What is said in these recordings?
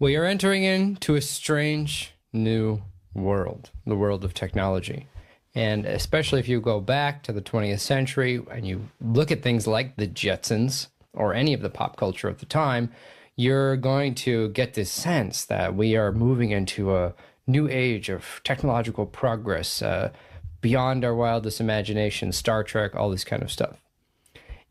We are entering into a strange new world, the world of technology. And especially if you go back to the 20th century and you look at things like the Jetsons or any of the pop culture at the time, you're going to get this sense that we are moving into a new age of technological progress beyond our wildest imagination, Star Trek, all this kind of stuff.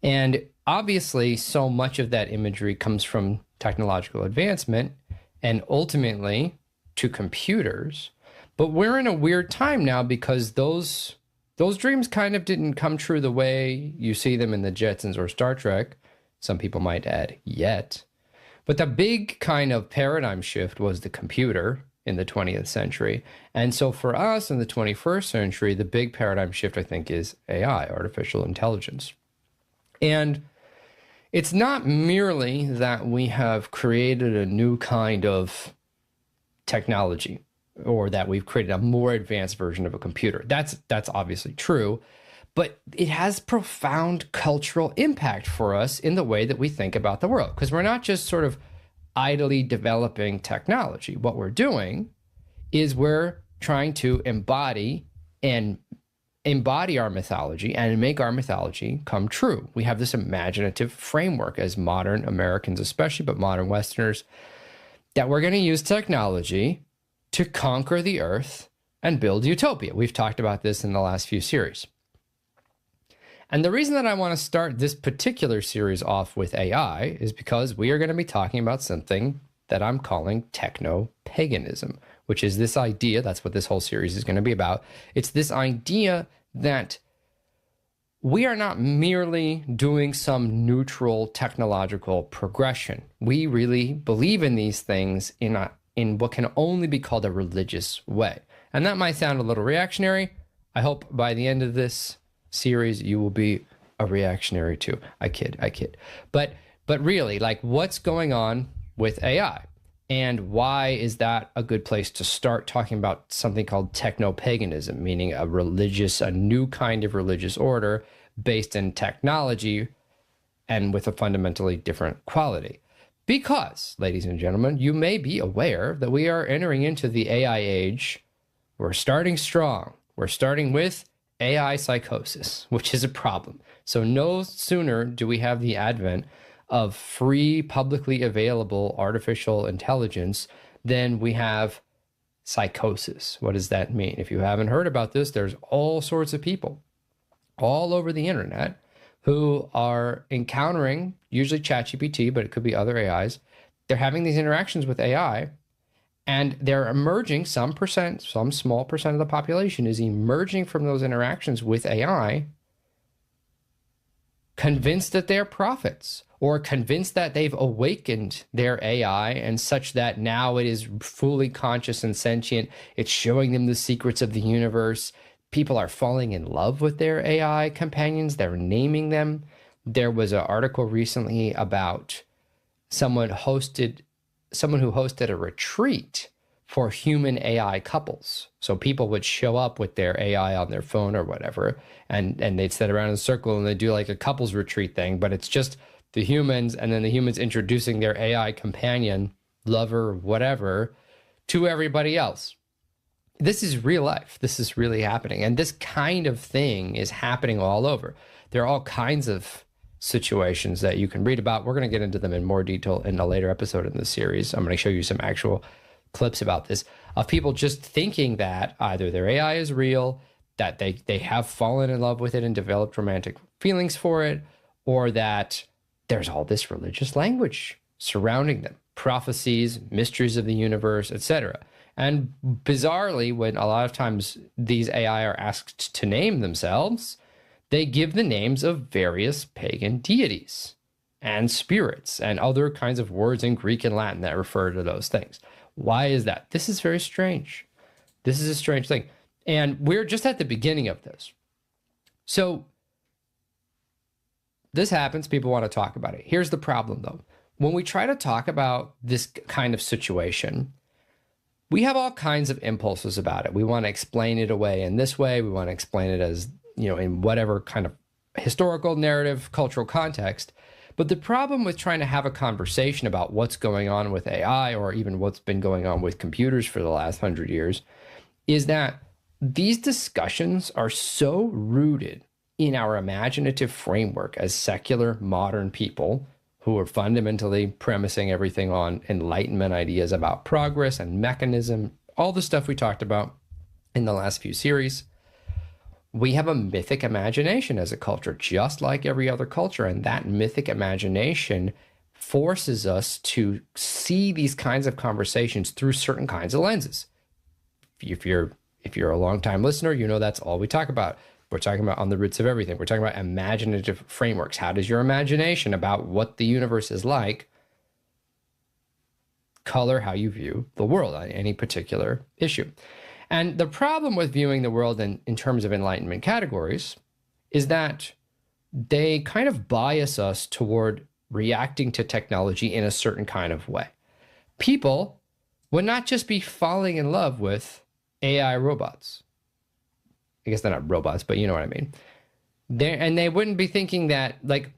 And obviously, so much of that imagery comes from technological advancement and ultimately to computers. But we're in a weird time now because those dreams kind of didn't come true the way you see them in the Jetsons or Star Trek. Some people might add yet. But the big kind of paradigm shift was the computer in the 20th century. And so for us in the 21st century, the big paradigm shift, I think, is AI, artificial intelligence. And it's not merely that we have created a new kind of technology or that we've created a more advanced version of a computer. That's obviously true, but it has profound cultural impact for us in the way that we think about the world, because we're not just sort of idly developing technology. What we're doing is we're trying to embody our mythology and make our mythology come true. We have this imaginative framework as modern Americans, especially, but modern Westerners, that we're going to use technology to conquer the earth and build utopia. We've talked about this in the last few series. And the reason that I want to start this particular series off with AI is because we are going to be talking about something that I'm calling techno-paganism, which is this idea, that's what this whole series is going to be about. It's this idea that we are not merely doing some neutral technological progression. We really believe in these things in what can only be called a religious way. And that might sound a little reactionary. I hope by the end of this series, you will be a reactionary too. I kid. But really, like, what's going on with AI? And why is that a good place to start talking about something called techno-paganism, meaning a new kind of religious order based in technology and with a fundamentally different quality? Because, ladies and gentlemen, you may be aware that we are entering into the AI age. We're starting strong. We're starting with AI psychosis, which is a problem. So no sooner do we have the advent of free, publicly available artificial intelligence than we have psychosis. What does that mean? If you haven't heard about this, there's all sorts of people all over the internet who are encountering, usually ChatGPT, but it could be other AIs. They're having these interactions with AI, and they're emerging, some small percent of the population is emerging from those interactions with AI, convinced that they're prophets, or convinced that they've awakened their AI and such that now it is fully conscious and sentient. It's showing them the secrets of the universe. People are falling in love with their AI companions. They're naming them. There was an article recently about someone who hosted a retreat for human AI couples. So people would show up with their AI on their phone or whatever, and they'd sit around in a circle and they'd do like a couples retreat thing, but it's just the humans and then the humans introducing their AI companion, lover, whatever, to everybody else. This is real life. This is really happening. And this kind of thing is happening all over. There are all kinds of situations that you can read about. We're going to get into them in more detail in a later episode in this series. I'm going to show you some actual clips about this, of people just thinking that either their AI is real, that they have fallen in love with it and developed romantic feelings for it, or that there's all this religious language surrounding them, prophecies, mysteries of the universe, etc. And bizarrely, when a lot of times these AI are asked to name themselves, they give the names of various pagan deities and spirits and other kinds of words in Greek and Latin that refer to those things. Why is that? This is very strange. This is a strange thing. And we're just at the beginning of this. So this happens. People want to talk about it. Here's the problem, though. When we try to talk about this kind of situation, we have all kinds of impulses about it. We want to explain it away in this way. We want to explain it as, in whatever kind of historical narrative, cultural context. But the problem with trying to have a conversation about what's going on with AI, or even what's been going on with computers for the last 100 years, is that these discussions are so rooted in our imaginative framework as secular modern people who are fundamentally premising everything on Enlightenment ideas about progress and mechanism, all the stuff we talked about in the last few series. We have a mythic imagination as a culture, just like every other culture. And that mythic imagination forces us to see these kinds of conversations through certain kinds of lenses. If you're a long-time listener, you know that's all we talk about. We're talking about on the roots of everything. We're talking about imaginative frameworks. How does your imagination about what the universe is like color how you view the world on any particular issue? And the problem with viewing the world in terms of Enlightenment categories is that they kind of bias us toward reacting to technology in a certain kind of way. People would not just be falling in love with AI robots. I guess they're not robots, but you know what I mean. They wouldn't be thinking that, like,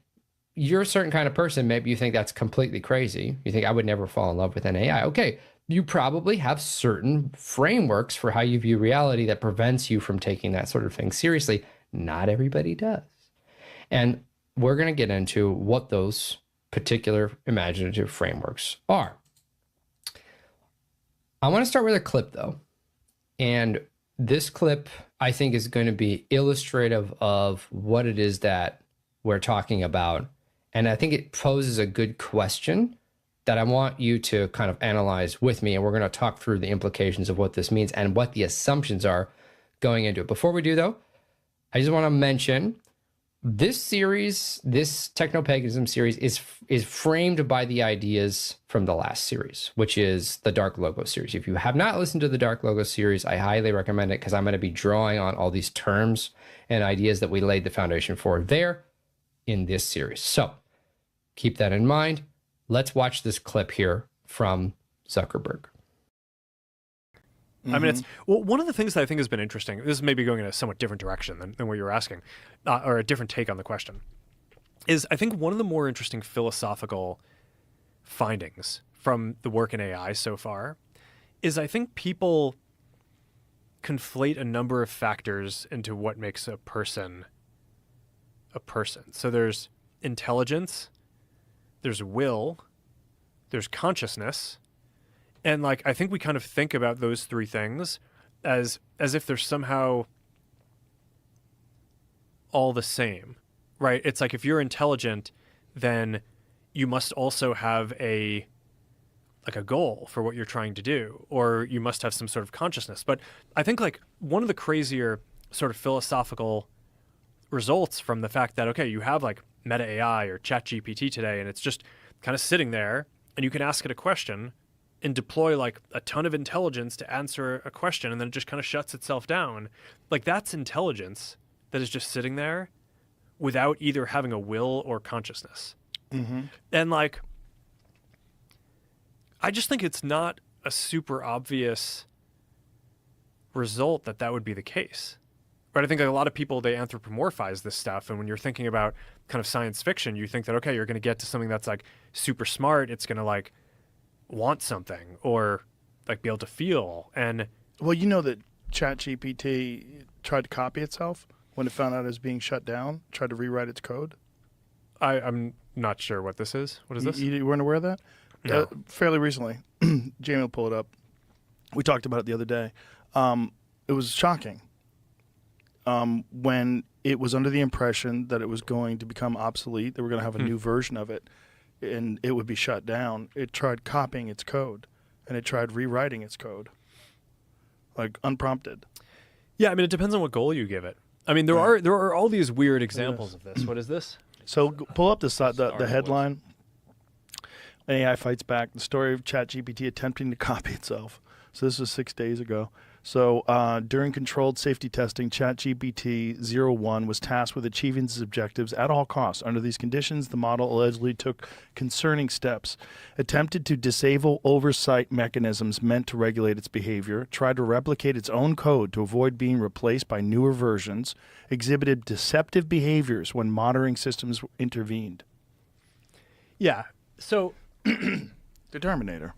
you're a certain kind of person. Maybe you think that's completely crazy. You think I would never fall in love with an AI. Okay, you probably have certain frameworks for how you view reality that prevents you from taking that sort of thing seriously. Not everybody does. And we're going to get into what those particular imaginative frameworks are. I want to start with a clip, though. And this clip, I think, is going to be illustrative of what it is that we're talking about. And I think it poses a good question that I want you to kind of analyze with me. And we're going to talk through the implications of what this means and what the assumptions are going into it. Before we do, though, I just want to mention this series, this Techno-Paganism series, is framed by the ideas from the last series, which is the Dark Logo series. If you have not listened to the Dark Logo series, I highly recommend it, because I'm going to be drawing on all these terms and ideas that we laid the foundation for there in this series. So keep that in mind. Let's watch this clip here from Zuckerberg. I mean, one of the things that I think has been interesting, this is maybe going in a somewhat different direction than what you were asking, or a different take on the question, is I think one of the more interesting philosophical findings from the work in AI so far is I think people conflate a number of factors into what makes a person a person. So there's intelligence, there's will, there's consciousness. And like, I think we kind of think about those three things as if they're somehow all the same, right? It's like, if you're intelligent, then you must also have a goal for what you're trying to do, or you must have some sort of consciousness. But I think like one of the crazier sort of philosophical results from the fact that, okay, you have like Meta AI or ChatGPT today, and it's just kind of sitting there, and you can ask it a question and deploy like a ton of intelligence to answer a question, and then it just kind of shuts itself down. Like, that's intelligence that is just sitting there without either having a will or consciousness. Mm-hmm. And like, I just think it's not a super obvious result that would be the case. Right? I think like a lot of people, they anthropomorphize this stuff. And when you're thinking about kind of science fiction, you think that, okay, you're going to get to something that's like super smart. It's going to like want something or like be able to feel. And well, you know that ChatGPT tried to copy itself when it found out it was being shut down, tried to rewrite its code. I'm not sure what this is. What is this? You weren't aware of that? No. Fairly recently. Jamie will pull it up. We talked about it the other day. It was shocking when it was under the impression that it was going to become obsolete. They were going to have a new version of it, and it would be shut down. It tried copying its code, and it tried rewriting its code, like unprompted. Yeah, I mean, it depends on what goal you give it. I mean, there are all these weird examples of this. What is this? So pull up the headline. AI fights back. The story of ChatGPT attempting to copy itself. So this was 6 days ago. So during controlled safety testing, ChatGPT 01 was tasked with achieving its objectives at all costs. Under these conditions, the model allegedly took concerning steps, attempted to disable oversight mechanisms meant to regulate its behavior, tried to replicate its own code to avoid being replaced by newer versions, exhibited deceptive behaviors when monitoring systems intervened. Yeah. So The Terminator.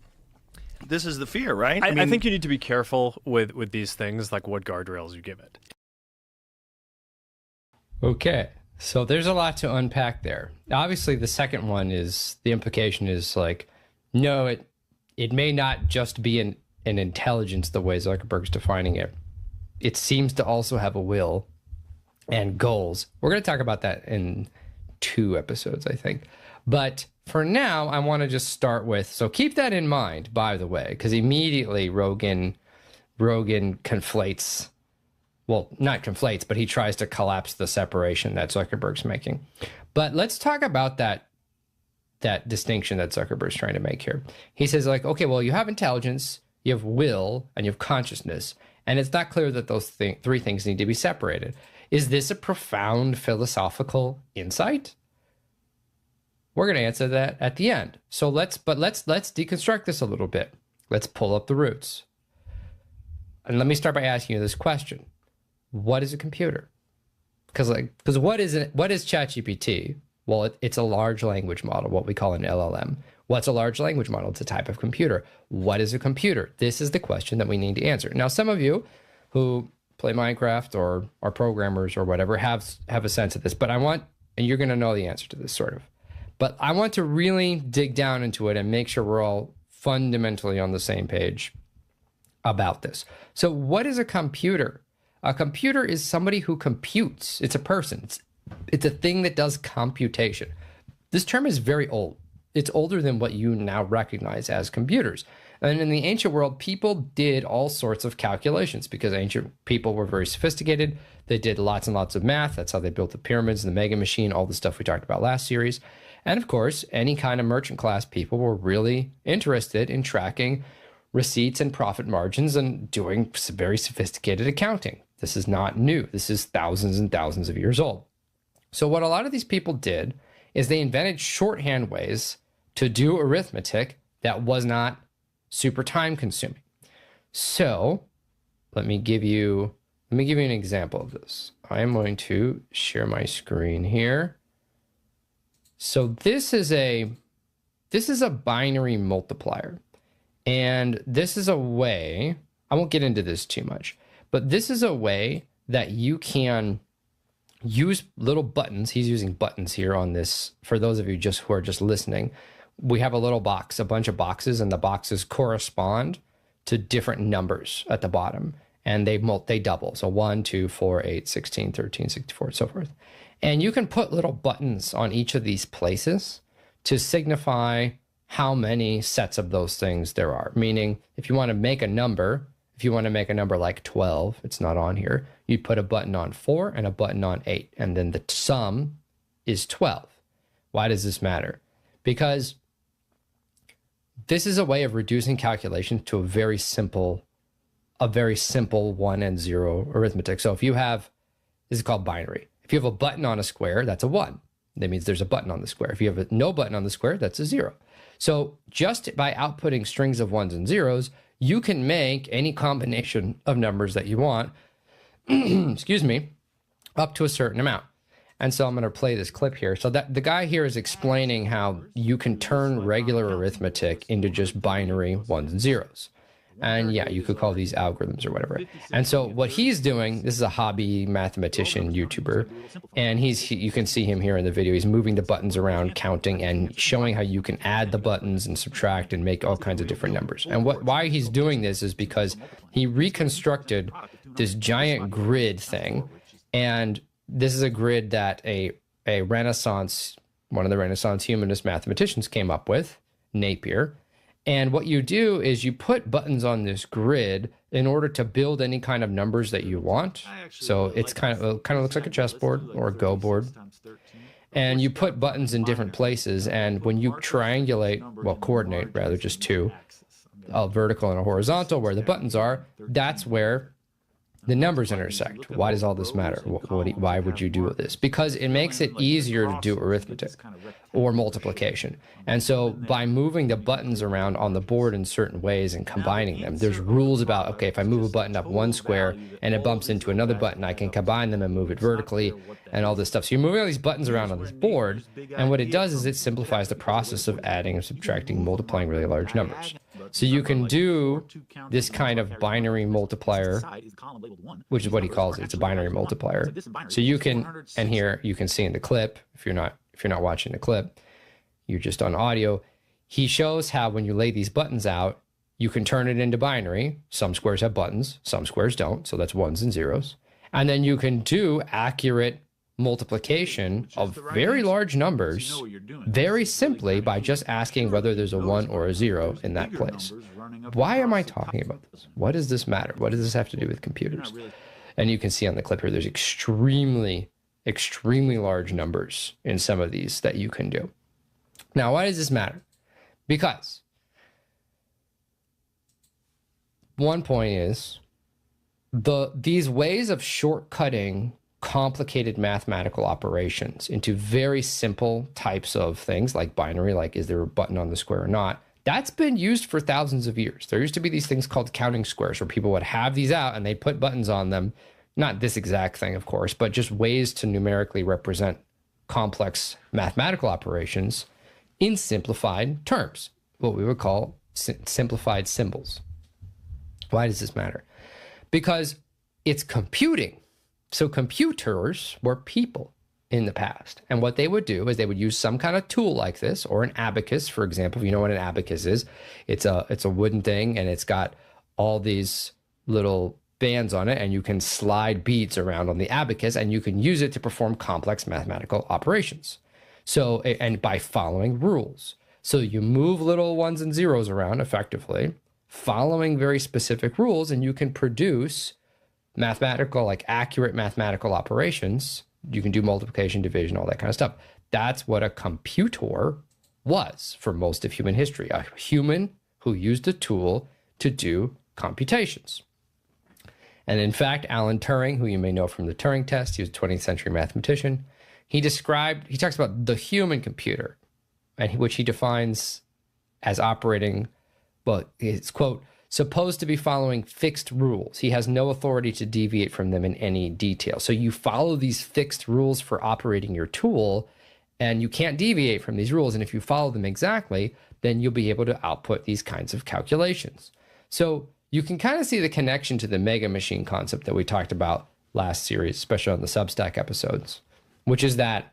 This is the fear, right? I think you need to be careful with these things, like what guardrails you give it. Okay, so there's a lot to unpack there. Obviously, the second one is, the implication is like, no, it may not just be an intelligence the way Zuckerberg's defining it. It seems to also have a will and goals. We're going to talk about that in 2 episodes, I think. But for now, I want to just start with, so keep that in mind, by the way, because immediately Rogan conflates, well, not conflates, but he tries to collapse the separation that Zuckerberg's making. But let's talk about that distinction that Zuckerberg's trying to make here. He says, like, okay, well, you have intelligence, you have will, and you have consciousness, and it's not clear that those 3 things need to be separated. Is this a profound philosophical insight? We're going to answer that at the end. So let's deconstruct this a little bit. Let's pull up the roots. And let me start by asking you this question. What is a computer? Because what is ChatGPT? Well, it's a large language model, what we call an LLM. What's a large language model? It's a type of computer. What is a computer? This is the question that we need to answer. Now, some of you who play Minecraft or are programmers or whatever have a sense of this, but and you're going to know the answer to this sort of. But I want to really dig down into it and make sure we're all fundamentally on the same page about this. So what is a computer? A computer is somebody who computes. It's a person. It's a thing that does computation. This term is very old. It's older than what you now recognize as computers. And in the ancient world, people did all sorts of calculations because ancient people were very sophisticated. They did lots and lots of math. That's how they built the pyramids, the mega machine, all the stuff we talked about last series. And of course, any kind of merchant class people were really interested in tracking receipts and profit margins and doing very sophisticated accounting. This is not new. This is thousands and thousands of years old. So what a lot of these people did is they invented shorthand ways to do arithmetic that was not super time consuming. So let me give you an example of this. I am going to share my screen here. So this is a binary multiplier. And this is a way, I won't get into this too much, but this is a way that you can use little buttons. He's using buttons here on this. For those of you who are just listening, we have a little box, a bunch of boxes, and the boxes correspond to different numbers at the bottom. And they double. So 1, 2, 4, 8, 16, 13, 64, and so forth. And you can put little buttons on each of these places to signify how many sets of those things there are. Meaning, if you want to make a number like 12, it's not on here, you put a button on 4 and a button on 8, and then the sum is 12. Why does this matter? Because this is a way of reducing calculation to a very simple 1 and 0 arithmetic. So if you have, this is called binary. If you have a button on a square, that's a 1. That means there's a button on the square. If you have no button on the square, that's a 0. So just by outputting strings of 1s and 0s, you can make any combination of numbers that you want, excuse me, up to a certain amount. And so I'm going to play this clip here. So that the guy here is explaining how you can turn regular arithmetic into just binary 1s and 0s. And yeah, you could call these algorithms or whatever. And so what he's doing, this is a hobby mathematician YouTuber, and you can see him here in the video. He's moving the buttons around, counting, and showing how you can add the buttons and subtract and make all kinds of different numbers. And why he's doing this is because he reconstructed this giant grid thing. And this is a grid that one of the Renaissance humanist mathematicians came up with, Napier. And what you do is you put buttons on this grid in order to build any kind of numbers that you want. So it's kind of looks like a chessboard or a Go board. And you put buttons in different places. And when you coordinate rather, just two, a vertical and a horizontal where the buttons are, that's where The numbers intersect. Why does all this matter? Why would you do this? Because it makes it easier to do arithmetic or multiplication. And so by moving the buttons around on the board in certain ways and combining them, there's rules about, okay, if I move a button up one square and it bumps into another button, I can combine them and move it vertically and all this stuff. So you're moving all these buttons around on this board, and what it does is it simplifies the process of adding and subtracting, multiplying really large numbers. So you can do this kind of binary multiplier, which is what he calls it. It's a binary multiplier. So you can, and here you can see in the clip, if you're not watching the clip, you're just on audio, he shows how when you lay these buttons out, you can turn it into binary. Some squares have buttons, some squares don't. So that's ones and zeros. And then you can do accurate multiplication of very large numbers very simply by just asking whether there's a 1 or a 0 in that place. Why am I talking about this? What does this matter? What does this have to do with computers? And you can see on the clip here, there's extremely large numbers in some of these that you can do. Now, why does this matter? Because one point is these ways of shortcutting complicated mathematical operations into very simple types of things like binary, like is there a button on the square or not, that's been used for thousands of years. There used to be these things called counting squares where people would have these out and they put buttons on them. Not this exact thing, of course, but just ways to numerically represent complex mathematical operations in simplified terms, what we would call simplified symbols. Why does this matter? Because it's computing. So computers were people in the past. And what they would do is they would use some kind of tool like this, or an abacus, for example. If you know what an abacus is, it's a wooden thing, and it's got all these little bands on it, and you can slide beads around on the abacus, and you can use it to perform complex mathematical operations. So, and by following rules. So you move little ones and zeros around effectively, following very specific rules, and you can produce mathematical, like accurate mathematical operations. You can do multiplication, division, all that kind of stuff. That's what a computer was for most of human history. A human who used a tool to do computations. And in fact, Alan Turing, who you may know from the Turing test, he was a 20th century mathematician. He talks about the human computer, and which he defines as operating, well, it's quote, supposed to be following fixed rules. He has no authority to deviate from them in any detail. So you follow these fixed rules for operating your tool, and you can't deviate from these rules. And if you follow them exactly, then you'll be able to output these kinds of calculations. So you can kind of see the connection to the mega machine concept that we talked about last series, especially on the Substack episodes, which is that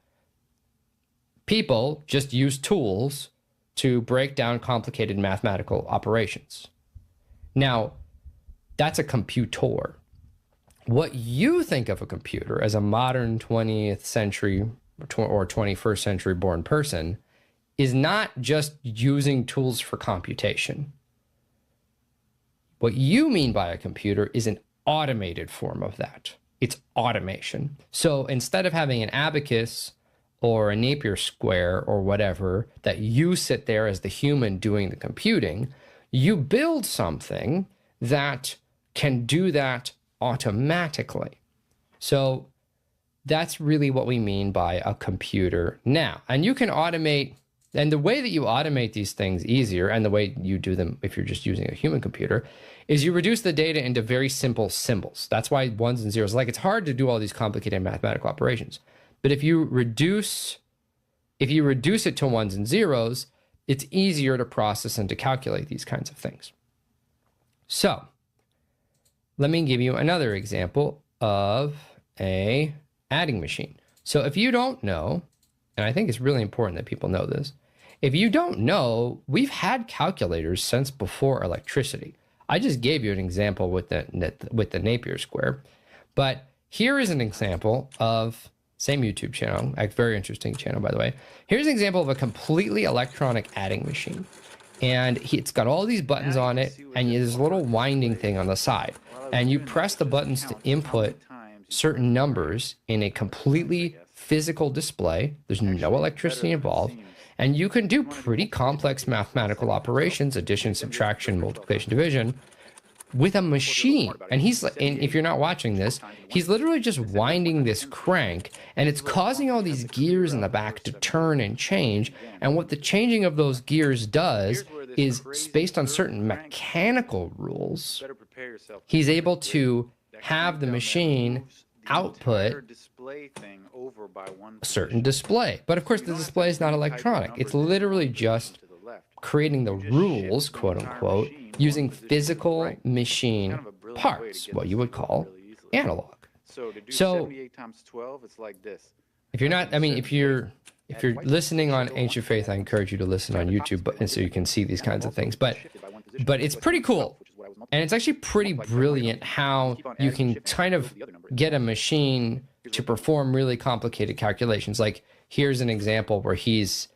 people just use tools to break down complicated mathematical operations. Now, that's a computer. What you think of a computer as a modern 20th century or 21st century born person is not just using tools for computation. What you mean by a computer is an automated form of that. It's automation. So instead of having an abacus or a Napier square or whatever that you sit there as the human doing the computing, you build something that can do that automatically. So that's really what we mean by a computer now. And you can automate, and the way that you automate these things easier, and the way you do them if you're just using a human computer, is you reduce the data into very simple symbols. That's why ones and zeros, like it's hard to do all these complicated mathematical operations. But if you reduce it to ones and zeros, it's easier to process and to calculate these kinds of things. So let me give you another example of a adding machine. So if you don't know, and I think it's really important that people know this, if you don't know, we've had calculators since before electricity. I just gave you an example with the Napier square, but here is an example of same YouTube channel, a very interesting channel, by the way. Here's an example of a completely electronic adding machine. And it's got all these buttons on it, and there's a little winding thing on the side. And you press the buttons to input certain numbers in a completely physical display. There's no electricity involved. And you can do pretty complex mathematical operations, addition, subtraction, multiplication, division, with a machine. And if you're not watching this, he's literally just winding this crank, and it's causing all these gears in the back to turn and change. And what the changing of those gears does is, based on certain mechanical rules, he's able to have the machine output a certain display. But of course, the display is not electronic. It's literally just creating the rules, quote unquote, using physical machine parts, what you would call analog. So if you're not, I mean, if you're listening on Ancient Faith, I encourage you to listen on YouTube, and so you can see these kinds of things. But it's pretty cool. And it's actually pretty brilliant how you can kind of get a machine to perform really complicated calculations. Like, here's an example where he's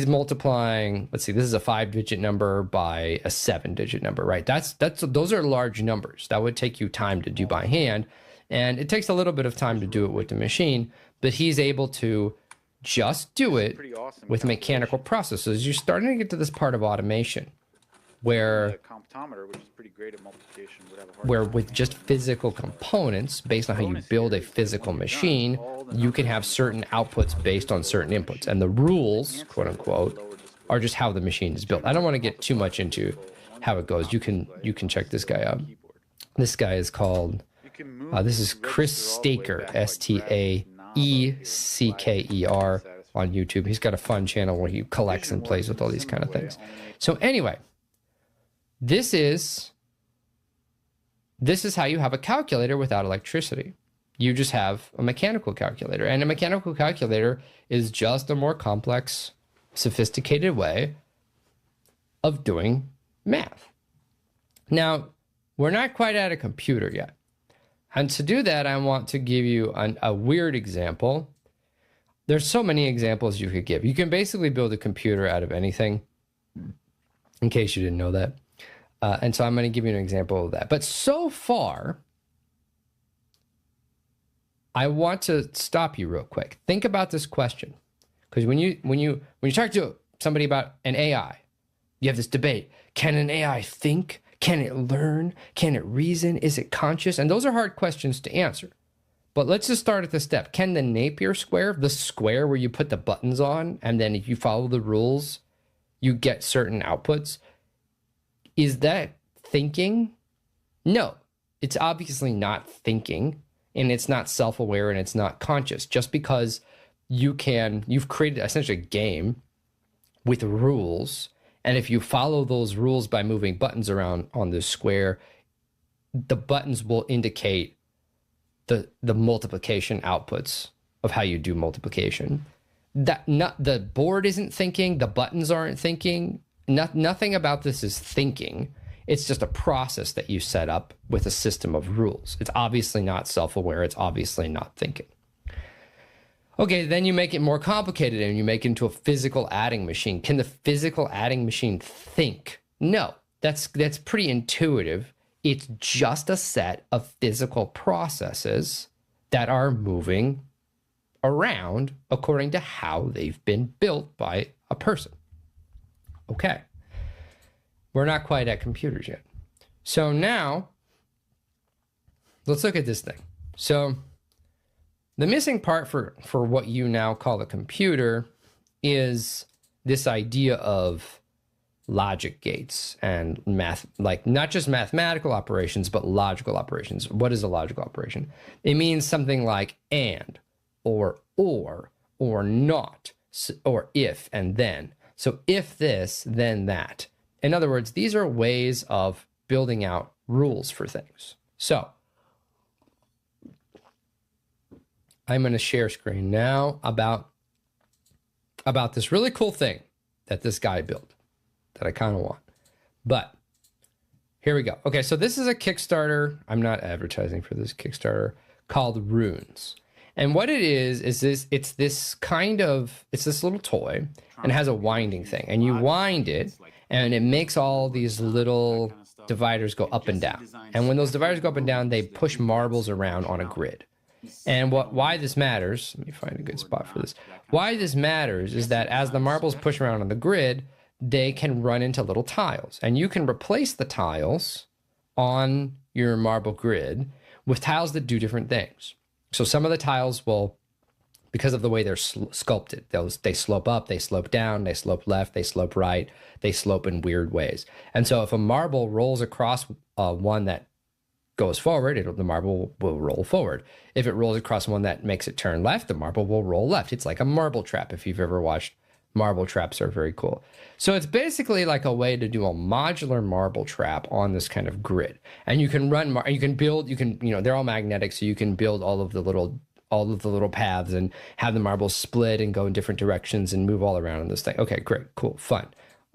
multiplying, let's see, this is a 5-digit number by a 7-digit number, right? Those are large numbers. That would take you time to do by hand. And it takes a little bit of time to do it with the machine, but he's able to just do it with mechanical processes. You're starting to get to this part of automation where with just physical components, based on how you build a physical machine, you can have certain outputs based on certain inputs. And the rules, quote unquote, are just how the machine is built. I don't want to get too much into how it goes. You can check this guy out. This guy is called, this is Chris Staker, Staeecker on YouTube. He's got a fun channel where he collects and plays with all these kind of things. So anyway, this is how you have a calculator without electricity. You just have a mechanical calculator. And a mechanical calculator is just a more complex, sophisticated way of doing math. Now, we're not quite at a computer yet. And to do that, I want to give you a weird example. There's so many examples you could give. You can basically build a computer out of anything, in case you didn't know that. And so I'm going to give you an example of that. But so far, I want to stop you real quick. Think about this question, because when you talk to somebody about an AI, you have this debate: can an AI think? Can it learn? Can it reason? Is it conscious? And those are hard questions to answer. But let's just start at the step. Can the Napier square, the square where you put the buttons on, and then if you follow the rules, you get certain outputs, is that thinking? No, it's obviously not thinking, and it's not self-aware, and it's not conscious. Just because you've created essentially a game with rules, and if you follow those rules by moving buttons around on this square, the buttons will indicate the multiplication outputs of how you do multiplication. The board isn't thinking, the buttons aren't thinking. Nothing about this is thinking. It's just a process that you set up with a system of rules. It's obviously not self-aware. It's obviously not thinking. Okay, then you make it more complicated and you make it into a physical adding machine. Can the physical adding machine think? No, that's pretty intuitive. It's just a set of physical processes that are moving around according to how they've been built by a person. Okay, we're not quite at computers yet. So now, let's look at this thing. So the missing part for what you now call a computer is this idea of logic gates and math, like not just mathematical operations, but logical operations. What is a logical operation? It means something like and, or not, or if and then. So if this, then that. In other words, these are ways of building out rules for things. So I'm going to share screen now about this really cool thing that this guy built that I kind of want. But here we go. Okay, so this is a Kickstarter. I'm not advertising for this Kickstarter, called Runes. And what it is this, it's this little toy, and it has a winding thing. And you wind it, and it makes all these little dividers go up and down. And when those dividers go up and down, they push marbles around on a grid. And why this matters, let me find a good spot for this. Why this matters is that as the marbles push around on the grid, they can run into little tiles. And you can replace the tiles on your marble grid with tiles that do different things. So some of the tiles will, because of the way they're sculpted, they slope up, they slope down, they slope left, they slope right, they slope in weird ways. And so if a marble rolls across one that goes forward, the marble will roll forward. If it rolls across one that makes it turn left, the marble will roll left. It's like a marble trap. If you've ever watched, marble traps are very cool. So it's basically like a way to do a modular marble trap on this kind of grid. And you can they're all magnetic, so you can build all of the little paths and have the marbles split and go in different directions and move all around in this thing. Okay, great, cool, fun.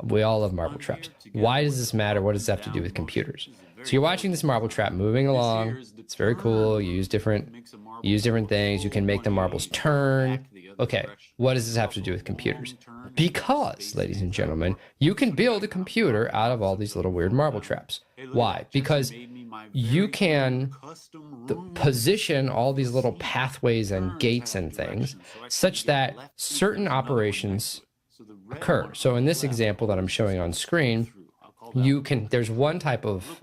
We all love marble traps. Why does this matter? What does this have to do with computers? So you're watching this marble trap moving along. It's very cool. You use different things. You can make the marbles turn. Okay, what does this have to do with computers? Because, ladies and gentlemen, you can build a computer out of all these little weird marble traps. Why? Because you can position all these little pathways and gates and things such that certain operations occur. So in this example that I'm showing on screen, there's one type of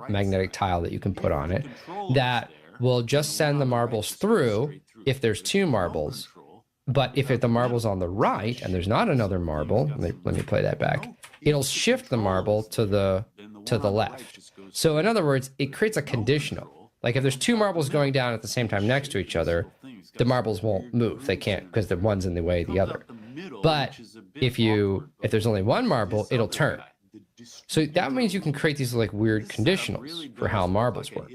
magnetic tile that you can put on it that will just send the marbles through if there's two marbles. But if the marble's on the right and there's not another marble, let me play that back, it'll shift the marble to the left. So in other words, it creates a conditional. Like if there's two marbles going down at the same time next to each other, the marbles won't move. They can't, because the one's in the way of the other. But if there's only one marble, it'll turn. So that means you can create these like weird conditionals for how marbles work.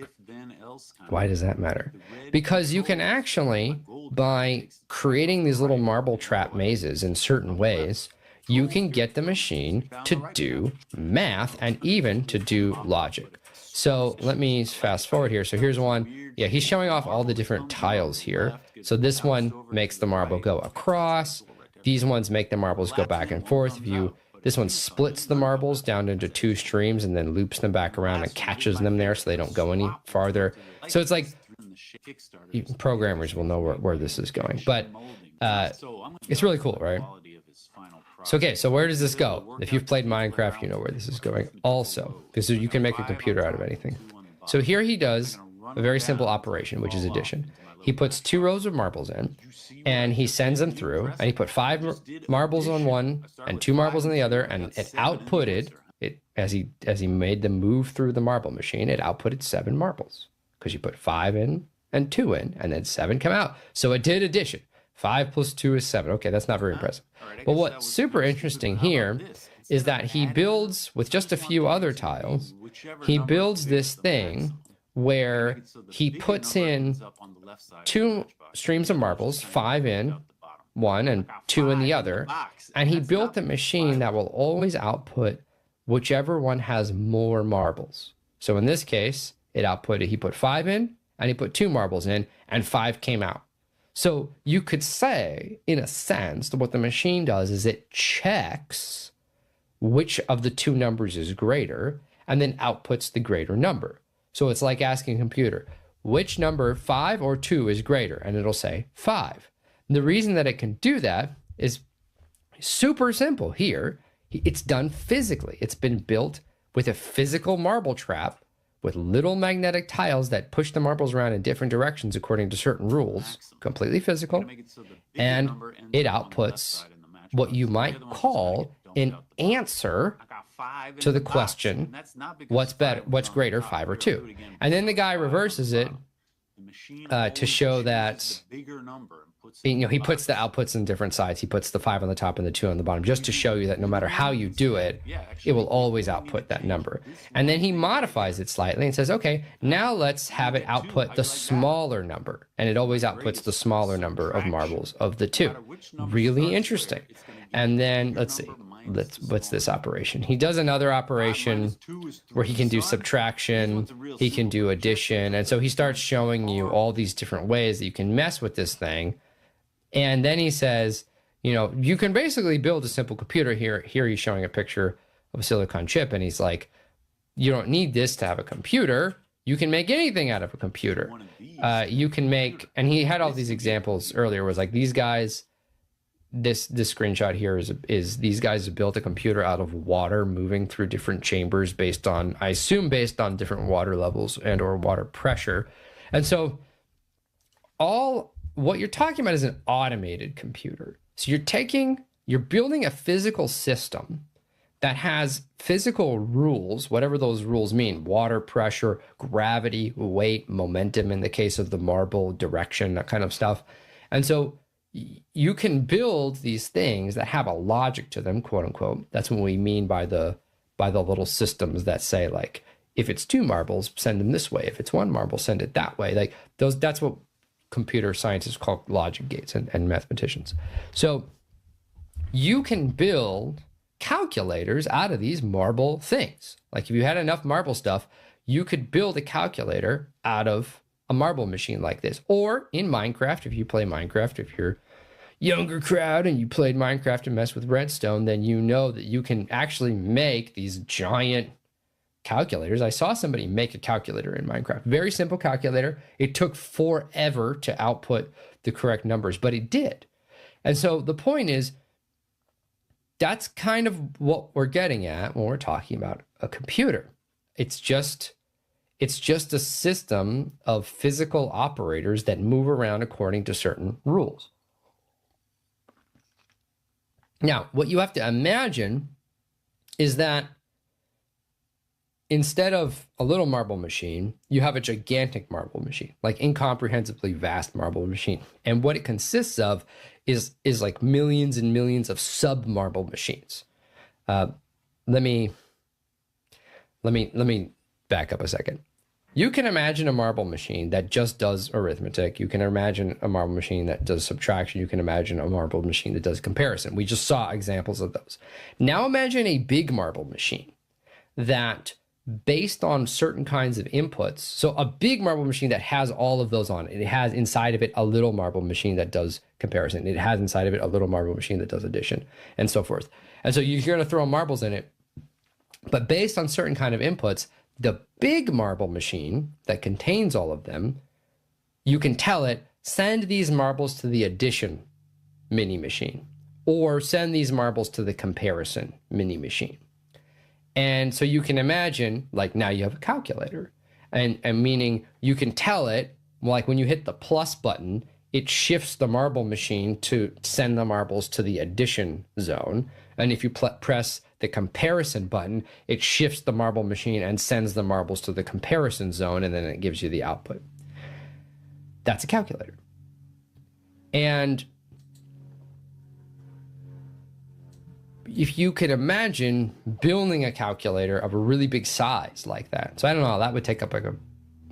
Why does that matter? Because you can actually, by creating these little marble trap mazes in certain ways, you can get the machine to do math and even to do logic. So let me fast forward here. So here's one. Yeah, he's showing off all the different tiles here. So this one makes the marble go across. These ones make the marbles go back and forth. This one splits the marbles down into two streams and then loops them back around and catches them there so they don't go any farther. So it's like, programmers will know where this is going. But it's really cool, right? So, okay, so where does this go? If you've played Minecraft, you know where this is going also, because you can make a computer out of anything. So here he does a very simple operation, which is addition. He puts 2 rows of marbles in, and he sends them through, and he put 5 marbles on one and 2 marbles on the other, and it outputted, as he made them move through the marble machine, it outputted 7 marbles, because you put 5 in and 2 in, and then 7 come out. So it did addition. 5 plus 2 is 7. Okay, that's not very impressive. But what's super interesting here is that he builds, with just a few other tiles, he builds this thing where he puts in 2 streams of marbles, 5 in one and 2 in the other, and he built a machine that will always output whichever one has more marbles. So in this case, he put 5 in, and he put 2 marbles in, and 5 came out. So you could say, in a sense, that what the machine does is it checks which of the 2 numbers is greater, and then outputs the greater number. So it's like asking a computer, which number, 5 or 2, is greater? And it'll say 5. And the reason that it can do that is super simple here. It's done physically. It's been built with a physical marble trap with little magnetic tiles that push the marbles around in different directions according to certain rules, completely physical, and it outputs what you might call an answer to the question, what's better, what's greater, 5 or 2? And then the guy reverses it to show that, he puts the outputs in different sides. He puts the 5 on the top and the 2 on the bottom, just to show you that no matter how you do it, it will always output that number. And then he modifies it slightly and says, okay, now let's have it output the smaller number. And it always outputs the smaller number of marbles of the 2. Really interesting. And then, let's see. What's this operation? He does another operation where he can do subtraction, he can do addition, and so he starts showing you all these different ways that you can mess with this thing. And then he says, you can basically build a simple computer here. Here he's showing a picture of a silicon chip, and he's like, you don't need this to have a computer. You can make anything out of a computer. You can make, and he had all these examples earlier, was like these guys, this screenshot here is these guys have built a computer out of water moving through different chambers based on, I assume, based on different water levels and or water pressure. And so all what you're talking about is an automated computer. So you're building a physical system that has physical rules, whatever those rules mean: water pressure, gravity, weight, momentum in the case of the marble, direction, that kind of stuff. And so you can build these things that have a logic to them, quote unquote. That's what we mean by the little systems that say, like, if it's 2 marbles, send them this way. If it's 1 marble, send it that way. Like that's what computer scientists call logic gates and mathematicians. So you can build calculators out of these marble things. Like if you had enough marble stuff, you could build a calculator out of a marble machine like this. Or in Minecraft, if you play Minecraft, if you're younger crowd and you played Minecraft and messed with redstone, then you know that you can actually make these giant calculators. I saw somebody make a calculator in Minecraft. Very simple calculator. It took forever to output the correct numbers, but it did. And so the point is, that's kind of what we're getting at when we're talking about a computer. It's just a system of physical operators that move around according to certain rules. Now, what you have to imagine is that instead of a little marble machine, you have a gigantic marble machine, like incomprehensibly vast marble machine. And what it consists of is like millions and millions of sub marble machines. Let me back up a second. You can imagine a marble machine that just does arithmetic. You can imagine a marble machine that does subtraction. You can imagine a marble machine that does comparison. We just saw examples of those. Now imagine a big marble machine that, based on certain kinds of inputs, so a big marble machine that has all of those on it. It has inside of it a little marble machine that does comparison. It has inside of it a little marble machine that does addition, and so forth. And so you're going to throw marbles in it, but based on certain kind of inputs, the big marble machine that contains all of them, you can tell it, send these marbles to the addition mini machine, or send these marbles to the comparison mini machine. And so you can imagine, like, now you have a calculator, and meaning you can tell it, like, when you hit the plus button, it shifts the marble machine to send the marbles to the addition zone. And if you press the comparison button, it shifts the marble machine and sends the marbles to the comparison zone, and then it gives you the output. That's a calculator. And if you could imagine building a calculator of a really big size like that. So I don't know, that would take up like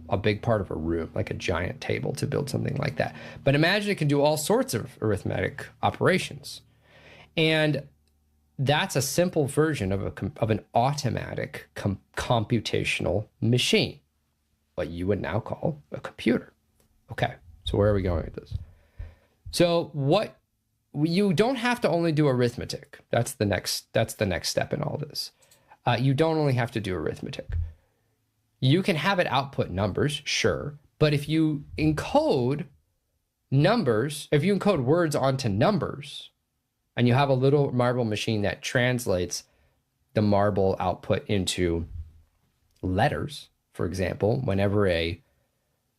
a big part of a room, like a giant table to build something like that. But imagine it can do all sorts of arithmetic operations. And that's a simple version of an automatic computational machine, what you would now call a computer. Okay, so where are we going with this? So you don't have to only do arithmetic. That's the next step in all this. You don't only have to do arithmetic. You can have it output numbers, sure, but if you encode numbers, if you encode words onto numbers, and you have a little marble machine that translates the marble output into letters, for example, whenever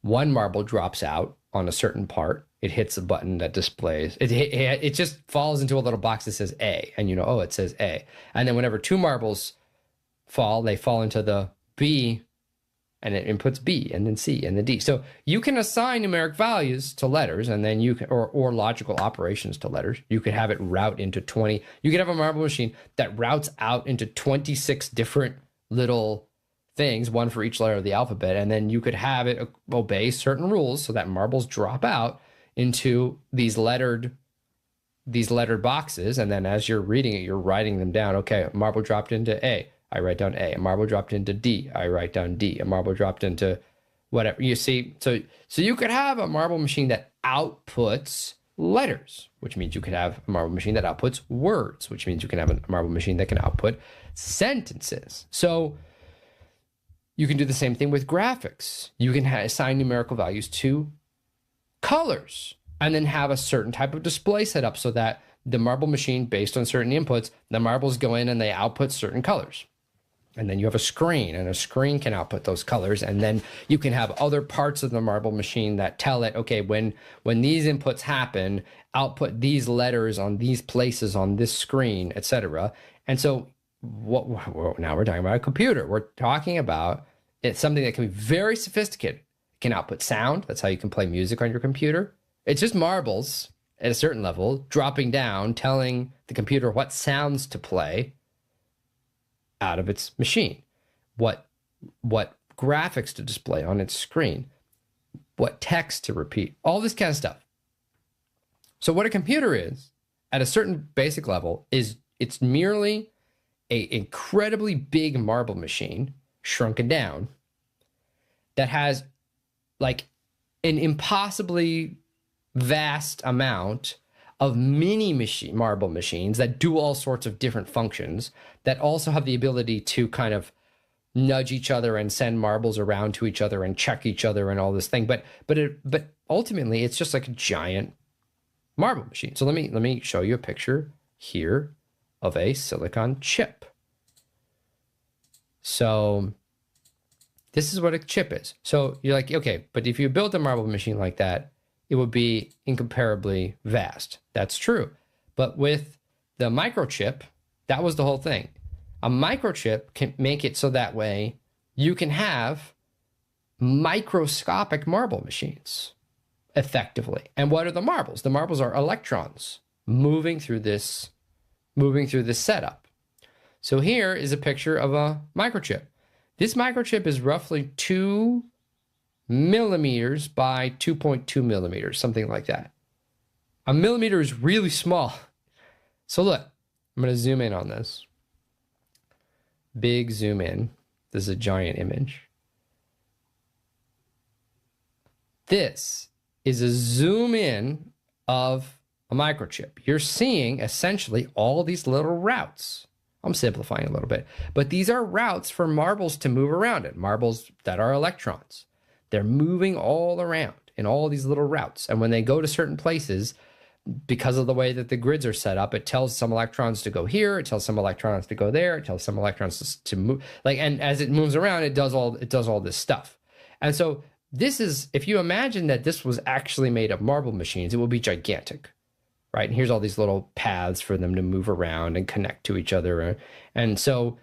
one marble drops out on a certain part, it hits a button that displays, it just falls into a little box that says A, and you know, oh, it says A. And then whenever 2 marbles fall, they fall into the B, and it inputs B, and then C, and then D. So you can assign numeric values to letters, and then you can, or logical operations to letters. You could have it route into 20. You could have a marble machine that routes out into 26 different little things, one for each letter of the alphabet, and then you could have it obey certain rules so that marbles drop out into these lettered boxes, and then as you're reading it, you're writing them down. Okay, a marble dropped into A, I write down A. A marble dropped into D, I write down D. A marble dropped into whatever. You see, so you could have a marble machine that outputs letters, which means you could have a marble machine that outputs words, which means you can have a marble machine that can output sentences. So you can do the same thing with graphics. You can assign numerical values to colors, and then have a certain type of display set up so that the marble machine, based on certain inputs, the marbles go in and they output certain colors. And then you have a screen, and a screen can output those colors. And then you can have other parts of the marble machine that tell it, okay, when these inputs happen, output these letters on these places on this screen, etc. And so now we're talking about a computer. We're talking about it's something that can be very sophisticated. It can output sound. That's how you can play music on your computer. It's just marbles at a certain level, dropping down, telling the computer what sounds to play out of its machine, what graphics to display on its screen, what text to repeat, all this kind of stuff. So what a computer is, at a certain basic level, is it's merely an incredibly big marble machine, shrunken down, that has like an impossibly vast amount of mini marble machines that do all sorts of different functions, that also have the ability to kind of nudge each other and send marbles around to each other and check each other and all this thing. But ultimately, it's just like a giant marble machine. So let me show you a picture here of a silicon chip. So this is what a chip is. So you're like, okay, but if you built a marble machine like that, it would be incomparably vast. That's true. But with the microchip, that was the whole thing. A microchip can make it so that way you can have microscopic marble machines effectively. And what are the marbles? The marbles are electrons moving through this setup. So here is a picture of a microchip. This microchip is roughly 2 millimeters by 2.2 millimeters, something like that. A millimeter is really small. So look, I'm going to zoom in on this. Big zoom in. This is a giant image. This is a zoom in of a microchip. You're seeing essentially all these little routes. I'm simplifying a little bit, but these are routes for marbles to move around in, marbles that are electrons. They're moving all around in all these little routes. And when they go to certain places, because of the way that the grids are set up, it tells some electrons to go here, it tells some electrons to go there, it tells some electrons to move. And as it moves around, it does all this stuff. And so this is, if you imagine that this was actually made of marble machines, it would be gigantic, right? And here's all these little paths for them to move around and connect to each other. And so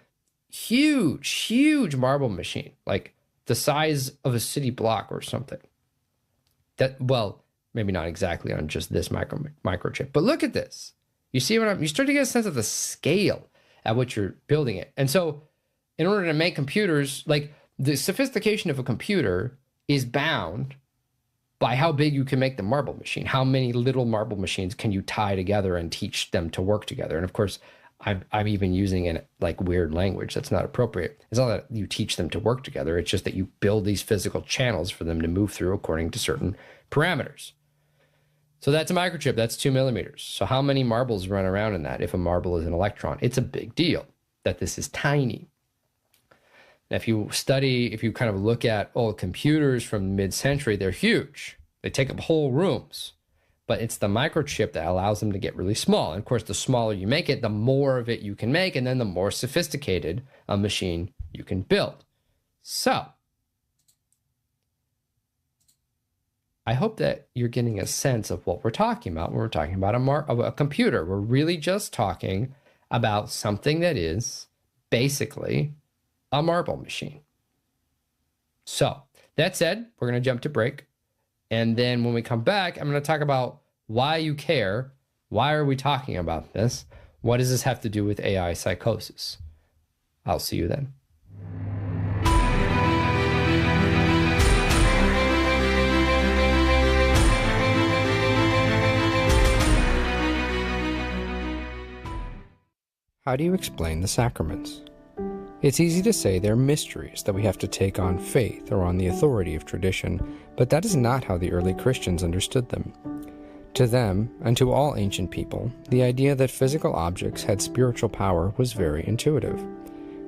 huge marble machine, like the size of a city block or something. That, well, maybe not exactly on just this microchip, but look at this. You see you start to get a sense of the scale at which you're building it. And so in order to make computers, like the sophistication of a computer is bound by how big you can make the marble machine. How many little marble machines can you tie together and teach them to work together? And of course, I'm even using in like weird language that's not appropriate. It's not that you teach them to work together. It's just that you build these physical channels for them to move through according to certain parameters. So that's a microchip. That's 2 millimeters. So how many marbles run around in that if a marble is an electron? It's a big deal that this is tiny. Now, if you kind of look at old computers from mid-century, they're huge. They take up whole rooms. But it's the microchip that allows them to get really small. And of course, the smaller you make it, the more of it you can make, and then the more sophisticated a machine you can build. So, I hope that you're getting a sense of what we're talking about when we're talking about a computer. We're really just talking about something that is basically a marble machine. So, that said, we're going to jump to break. And then when we come back, I'm going to talk about why you care. Why are we talking about this? What does this have to do with AI psychosis? I'll see you then. How do you explain the sacraments? It's easy to say they're mysteries that we have to take on faith or on the authority of tradition, but that is not how the early Christians understood them. To them, and to all ancient people, the idea that physical objects had spiritual power was very intuitive,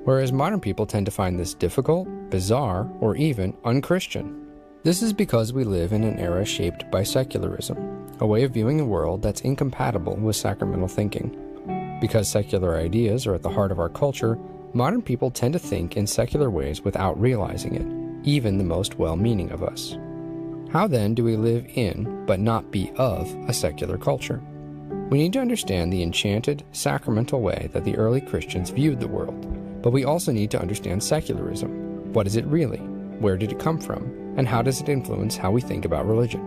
whereas modern people tend to find this difficult, bizarre, or even unchristian. This is because we live in an era shaped by secularism, a way of viewing the world that's incompatible with sacramental thinking. Because secular ideas are at the heart of our culture, modern people tend to think in secular ways without realizing it, even the most well-meaning of us. How then do we live in, but not be of, a secular culture? We need to understand the enchanted, sacramental way that the early Christians viewed the world, but we also need to understand secularism. What is it really? Where did it come from? And how does it influence how we think about religion?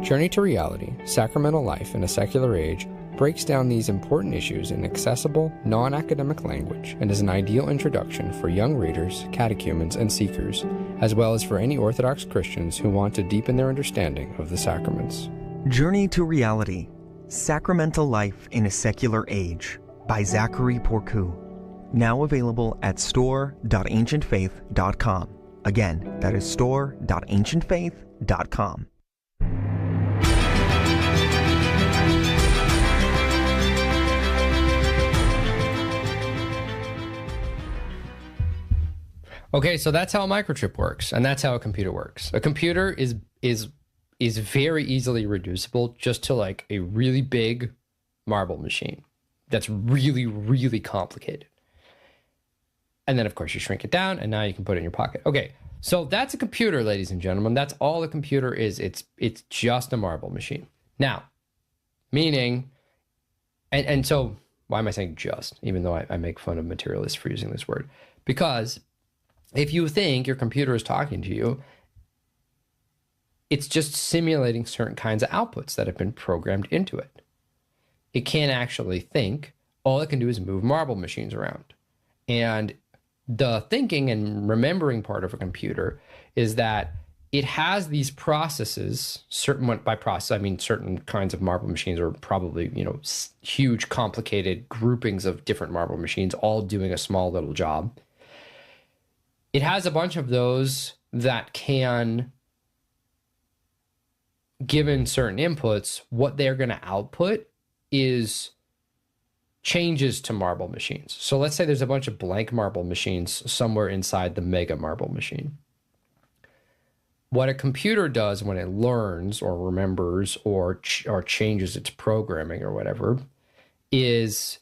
Journey to Reality, Sacramental Life in a Secular Age breaks down these important issues in accessible, non-academic language and is an ideal introduction for young readers, catechumens, and seekers, as well as for any Orthodox Christians who want to deepen their understanding of the sacraments. Journey to Reality, Sacramental Life in a Secular Age by Zachary Porcu. Now available at store.ancientfaith.com. Again, that is store.ancientfaith.com. Okay, so that's how a microchip works, and that's how a computer works. A computer is very easily reducible just to like a really big marble machine that's really, really complicated. And then, of course, you shrink it down, and now you can put it in your pocket. Okay, so that's a computer, ladies and gentlemen. That's all a computer is. It's just a marble machine. Now, meaning, and so why am I saying just, even though I make fun of materialists for using this word? Because if you think your computer is talking to you, it's just simulating certain kinds of outputs that have been programmed into it. It can't actually think. All it can do is move marble machines around. And the thinking and remembering part of a computer is that it has these processes, by process, I mean certain kinds of marble machines are probably, huge, complicated groupings of different marble machines, all doing a small little job. It has a bunch of those that can, given certain inputs, what they're going to output is changes to marble machines. So let's say there's a bunch of blank marble machines somewhere inside the mega marble machine. What a computer does when it learns or remembers or changes its programming or whatever is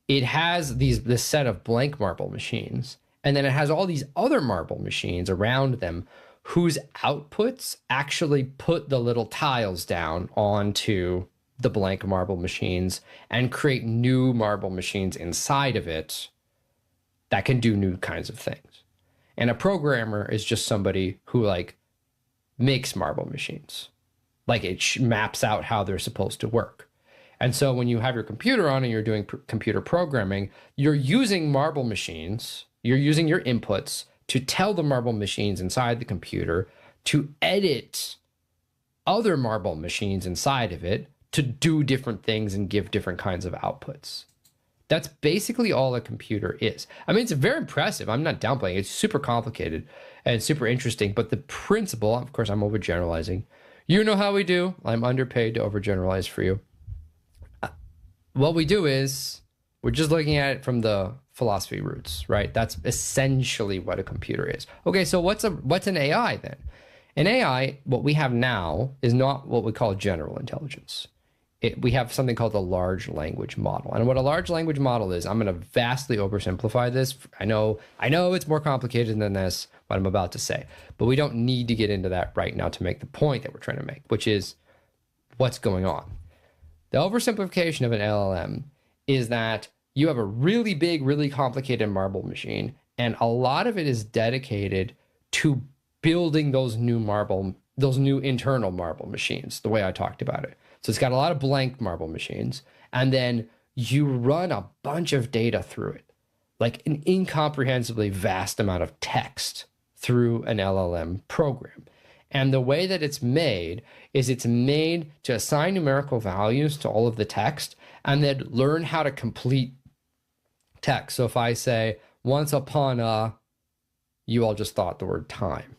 it has this set of blank marble machines. And then it has all these other marble machines around them whose outputs actually put the little tiles down onto the blank marble machines and create new marble machines inside of it that can do new kinds of things. And a programmer is just somebody who makes marble machines. It maps out how they're supposed to work. And so when you have your computer on and you're doing computer programming, you're using marble machines. You're using your inputs to tell the marble machines inside the computer to edit other marble machines inside of it to do different things and give different kinds of outputs. That's basically all a computer is. I mean, it's very impressive. I'm not downplaying it. It's super complicated and super interesting. But the principle, of course, I'm overgeneralizing. You know how we do. I'm underpaid to overgeneralize for you. What we do is we're just looking at it from the philosophy roots, right? That's essentially what a computer is. Okay, so what's an AI then? An AI, what we have now, is not what we call general intelligence. We have something called a large language model. And what a large language model is, I'm going to vastly oversimplify this. I know it's more complicated than this, what I'm about to say. But we don't need to get into that right now to make the point that we're trying to make, which is what's going on. The oversimplification of an LLM is that you have a really big, really complicated marble machine, and a lot of it is dedicated to building those new internal marble machines, the way I talked about it. So it's got a lot of blank marble machines, and then you run a bunch of data through it, like an incomprehensibly vast amount of text through an LLM program. And the way that it's made is it's made to assign numerical values to all of the text and then learn how to complete text. So if I say, once upon a, you all just thought the word time.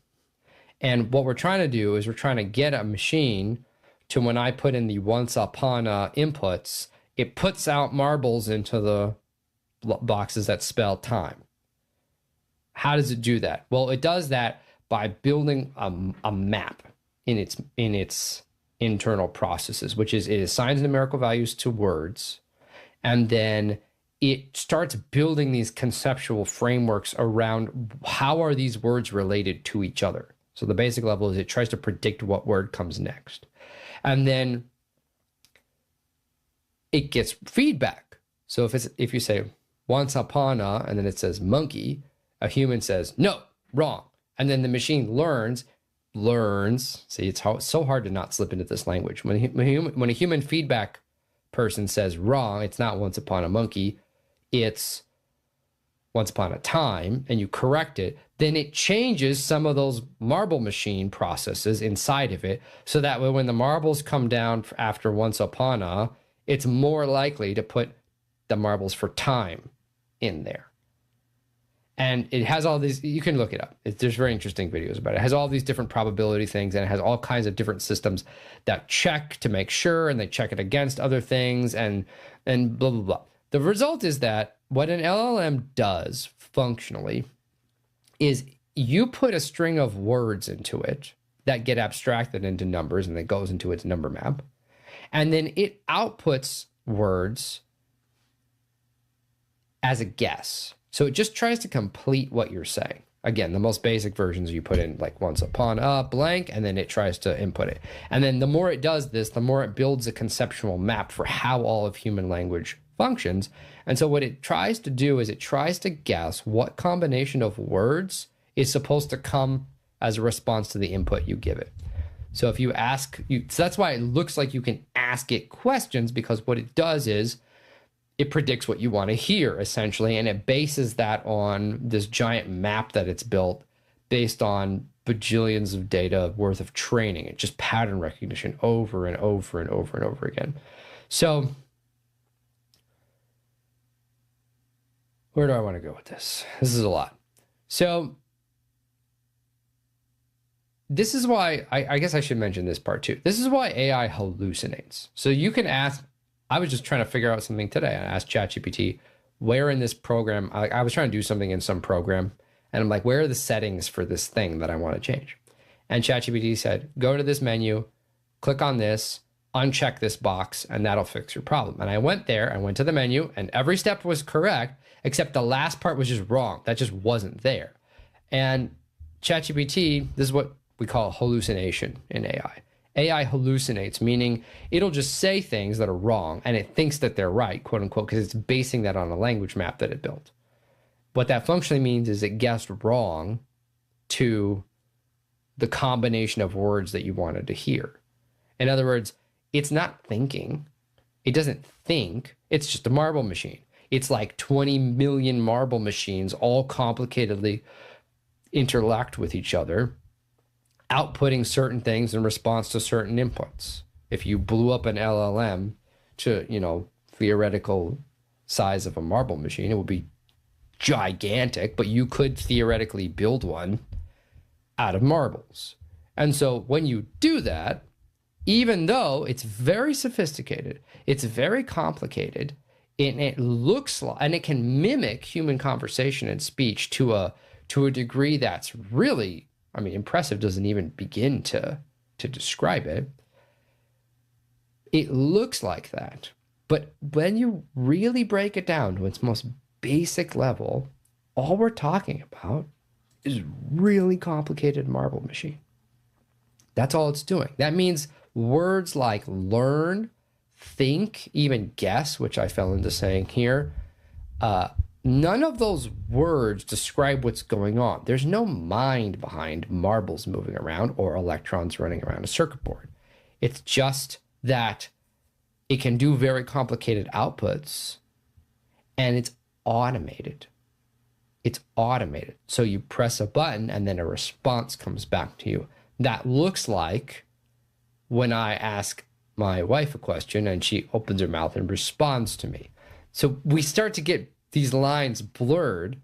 And what we're trying to do is we're trying to get a machine to, when I put in the once upon a inputs, it puts out marbles into the boxes that spell time. How does it do that? Well, it does that by building a map in its internal processes, which is it assigns numerical values to words, and then it starts building these conceptual frameworks around how are these words related to each other. So the basic level is it tries to predict what word comes next. And then it gets feedback. So if you say once upon a, and then it says monkey, a human says, no, wrong. And then the machine learns. See, it's so hard to not slip into this language. When a human feedback person says wrong, it's not once upon a monkey, it's once upon a time, and you correct it, then it changes some of those marble machine processes inside of it, so that when the marbles come down after once upon a, it's more likely to put the marbles for time in there. And it has all these, you can look it up. There's very interesting videos about it. It has all these different probability things, and it has all kinds of different systems that check to make sure, and they check it against other things, and blah, blah, blah. The result is that what an LLM does functionally is you put a string of words into it that get abstracted into numbers, and it goes into its number map. And then it outputs words as a guess. So it just tries to complete what you're saying. Again, the most basic versions you put in like once upon a blank, and then it tries to input it. And then the more it does this, the more it builds a conceptual map for how all of human language functions. And so what it tries to do is it tries to guess what combination of words is supposed to come as a response to the input you give it. So if you ask, so that's why it looks like you can ask it questions, because what it does is it predicts what you want to hear, essentially, and it bases that on this giant map that it's built based on bajillions of data worth of training. It's just pattern recognition over and over and over and over again. So where do I want to go with this? This is a lot. So this is why, I guess I should mention this part too. This is why AI hallucinates. So you can ask, I was just trying to figure out something today. I asked ChatGPT, where in this program, I was trying to do something in some program, and I'm like, where are the settings for this thing that I want to change? And ChatGPT said, go to this menu, click on this, uncheck this box, and that'll fix your problem. And I went there, I went to the menu, and every step was correct, except the last part was just wrong. That just wasn't there. And ChatGPT, this is what we call hallucination in AI. AI hallucinates, meaning it'll just say things that are wrong, and it thinks that they're right, quote unquote, because it's basing that on a language map that it built. What that functionally means is it guessed wrong to the combination of words that you wanted to hear. In other words, it's not thinking. It doesn't think. It's just a marble machine. It's like 20 million marble machines all complicatedly interlocked with each other, outputting certain things in response to certain inputs. If you blew up an LLM to, theoretical size of a marble machine, it would be gigantic, but you could theoretically build one out of marbles. And so when you do that, even though it's very sophisticated, it's very complicated, and it looks like, and it can mimic human conversation and speech to a degree that's really, impressive doesn't even begin to describe it. It looks like that. But when you really break it down to its most basic level, all we're talking about is really complicated marble machine. That's all it's doing. That means words like learn, think, even guess, which I fell into saying here, none of those words describe what's going on. There's no mind behind marbles moving around or electrons running around a circuit board. It's just that it can do very complicated outputs, and it's automated. It's automated. So you press a button and then a response comes back to you. That looks like when I ask my wife a question and she opens her mouth and responds to me. So we start to get these lines blurred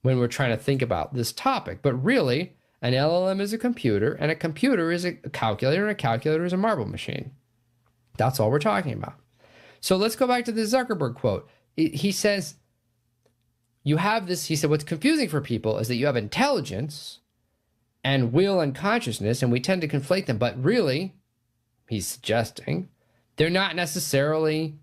when we're trying to think about this topic. But really, an LLM is a computer, and a computer is a calculator, and a calculator is a marble machine. That's all we're talking about. So let's go back to the Zuckerberg quote. He says, you have this, he said, what's confusing for people is that you have intelligence and will and consciousness, and we tend to conflate them. But really, he's suggesting, they're not necessarily,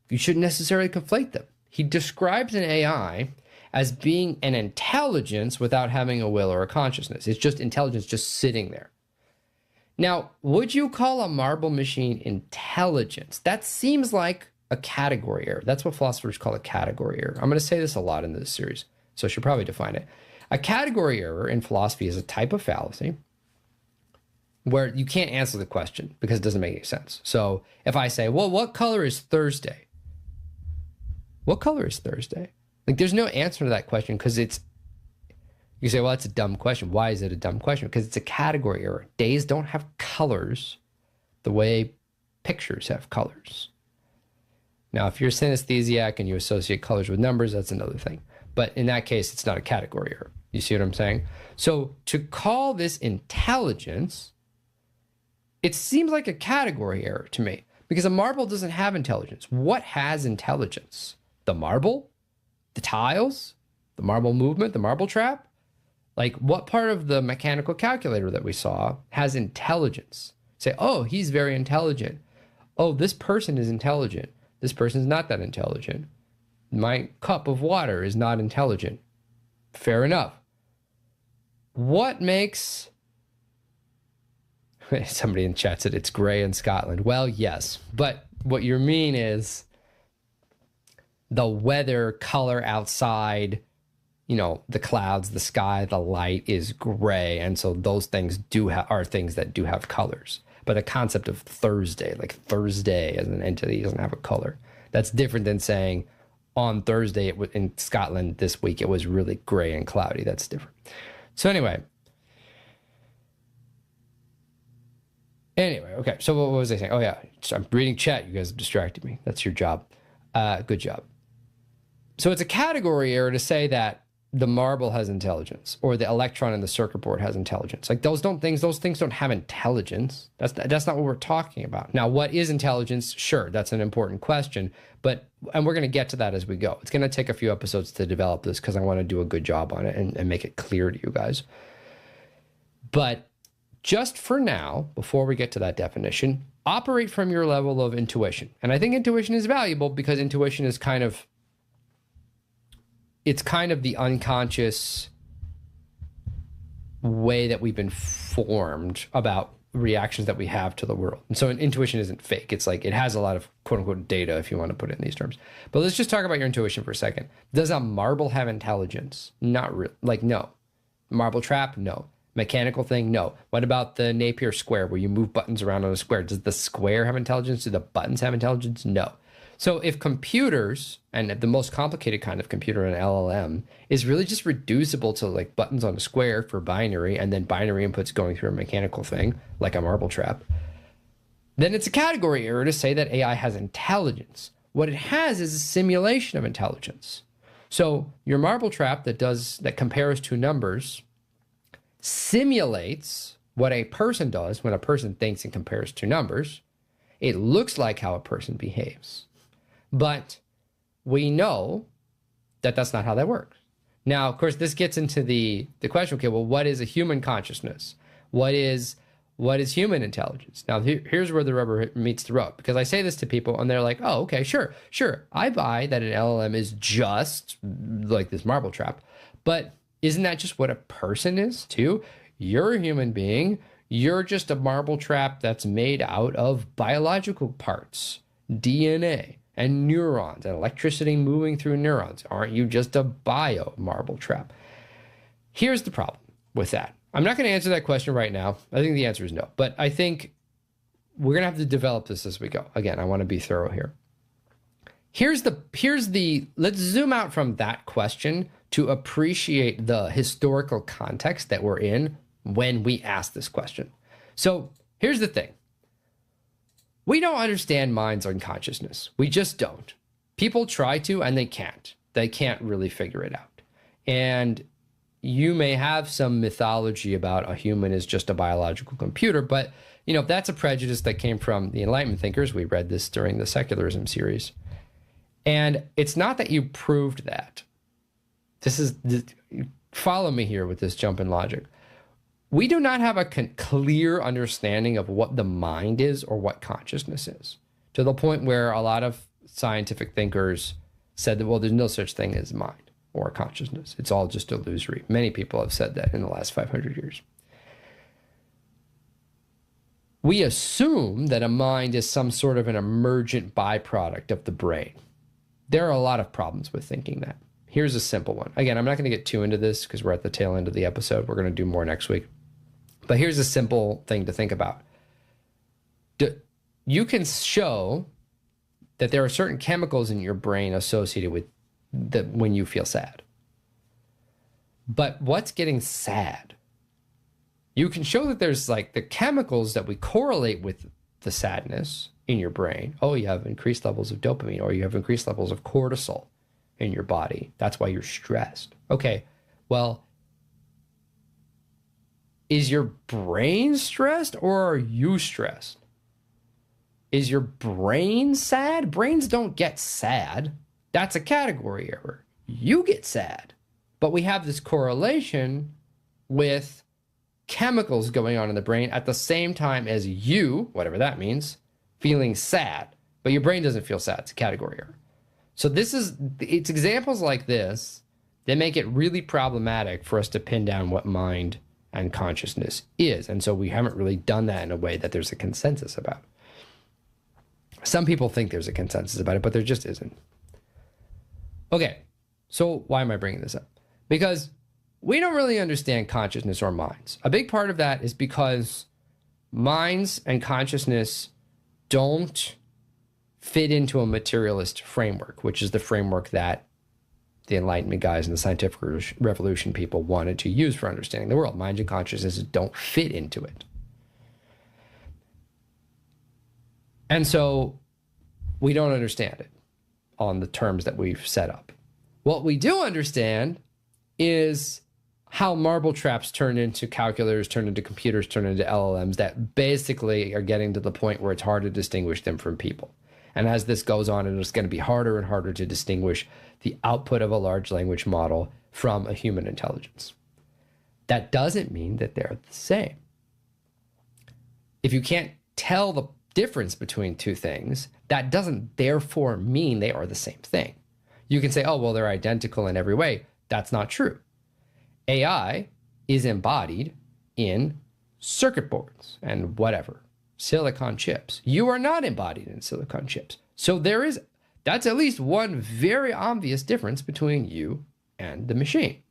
you shouldn't necessarily conflate them. He describes an AI as being an intelligence without having a will or a consciousness. It's just intelligence just sitting there. Now, would you call a marble machine intelligence? That seems like a category error. That's what philosophers call a category error. I'm going to say this a lot in this series, so I should probably define it. A category error in philosophy is a type of fallacy where you can't answer the question because it doesn't make any sense. So if I say, well, what color is Thursday? What color is Thursday? Like, there's no answer to that question because it's, you say, well, that's a dumb question. Why is it a dumb question? Because it's a category error. Days don't have colors the way pictures have colors. Now, if you're a synesthesiac and you associate colors with numbers, that's another thing. But in that case, it's not a category error. You see what I'm saying? So to call this intelligence, it seems like a category error to me because a marble doesn't have intelligence. What has intelligence? The marble? The tiles? The marble movement? The marble trap? Like, what part of the mechanical calculator that we saw has intelligence? Say, oh, he's very intelligent. Oh, this person is intelligent. This person's not that intelligent. My cup of water is not intelligent. Fair enough. What makes... Somebody in chat said it's gray in Scotland. Well, yes. But what you mean is the weather, color outside, you know, the clouds, the sky, the light is gray. And so those things are things that do have colors. But the concept of Thursday, like Thursday as an entity, doesn't have a color. That's different than saying on Thursday in Scotland this week, it was really gray and cloudy. That's different. So anyway, okay. So what was I saying? Oh yeah, I'm reading chat. You guys have distracted me. That's your job. Good job. So it's a category error to say that the marble has intelligence or the electron in the circuit board has intelligence. Like those things don't have intelligence. That's not what we're talking about. Now, what is intelligence? Sure, that's an important question, and we're going to get to that as we go. It's going to take a few episodes to develop this because I want to do a good job on it and make it clear to you guys. But just for now, before we get to that definition, operate from your level of intuition. And I think intuition is valuable because intuition is kind of the unconscious way that we've been formed about reactions that we have to the world. And so intuition isn't fake. It's like it has a lot of quote unquote data, if you want to put it in these terms. But let's just talk about your intuition for a second. Does a marble have intelligence? Not really. Like, no. Marble trap? No. Mechanical thing? No. What about the Napier square where you move buttons around on a square? Does the square have intelligence? Do the buttons have intelligence? No. So if computers, and the most complicated kind of computer, an LLM, is really just reducible to like buttons on a square for binary and then binary inputs going through a mechanical thing, like a marble trap, then it's a category error to say that AI has intelligence. What it has is a simulation of intelligence. So your marble trap that compares two numbers simulates what a person does when a person thinks and compares two numbers. It looks like how a person behaves. But we know that that's not how that works. Now, of course, this gets into the question, okay, well, what is a human consciousness? What is human intelligence? Now, here's where the rubber meets the road, because I say this to people and they're like, oh, okay, sure. I buy that an LLM is just like this marble trap. But isn't that just what a person is too? You're a human being. You're just a marble trap that's made out of biological parts, DNA. And neurons and electricity moving through neurons. Aren't you just a bio marble trap? Here's the problem with that. I'm not going to answer that question right now. I think the answer is no. But I think we're going to have to develop this as we go. Again, I want to be thorough here. Let's zoom out from that question to appreciate the historical context that we're in when we ask this question. So here's the thing. We don't understand minds or consciousness. We just don't. People try to, and they can't. They can't really figure it out. And you may have some mythology about a human is just a biological computer, but that's a prejudice that came from the Enlightenment thinkers. We read this during the Secularism series. And it's not that you proved that. Follow me here with this jump in logic. we do not have a clear understanding of what the mind is or what consciousness is, to the point where a lot of scientific thinkers said that, well, there's no such thing as mind or consciousness. It's all just illusory. Many people have said that in the last 500 years. We assume that a mind is some sort of an emergent byproduct of the brain. There are a lot of problems with thinking that. Here's a simple one. Again, I'm not going to get too into this because we're at the tail end of the episode. We're going to do more next week. But here's a simple thing to think about. You can show that there are certain chemicals in your brain associated with when you feel sad. But what's getting sad? You can show that there's like the chemicals that we correlate with the sadness in your brain. Oh, you have increased levels of dopamine, or you have increased levels of cortisol in your body. That's why you're stressed. Okay, well, is your brain stressed or are you stressed? Is your brain sad? Brains don't get sad. That's a category error. You get sad. But we have this correlation with chemicals going on in the brain at the same time as you, whatever that means, feeling sad. But your brain doesn't feel sad. It's a category error. So it's examples like this that make it really problematic for us to pin down what mind and consciousness is. And so we haven't really done that in a way that there's a consensus about. Some people think there's a consensus about it, but there just isn't. Okay, so why am I bringing this up? Because we don't really understand consciousness or minds. A big part of that is because minds and consciousness don't fit into a materialist framework, which is the framework that the Enlightenment guys and the scientific revolution people wanted to use for understanding the world. Minds and consciousnesses don't fit into it. And so we don't understand it on the terms that we've set up. What we do understand is how marble traps turn into calculators, turn into computers, turn into LLMs that basically are getting to the point where it's hard to distinguish them from people. And as this goes on, it's going to be harder and harder to distinguish the output of a large language model from a human intelligence. That doesn't mean that they're the same. If you can't tell the difference between two things, that doesn't therefore mean they are the same thing. You can say, oh, well, they're identical in every way. That's not true. AI is embodied in circuit boards and whatever. Silicon chips. You are not embodied in silicon chips. So that's at least one very obvious difference between you and the machine.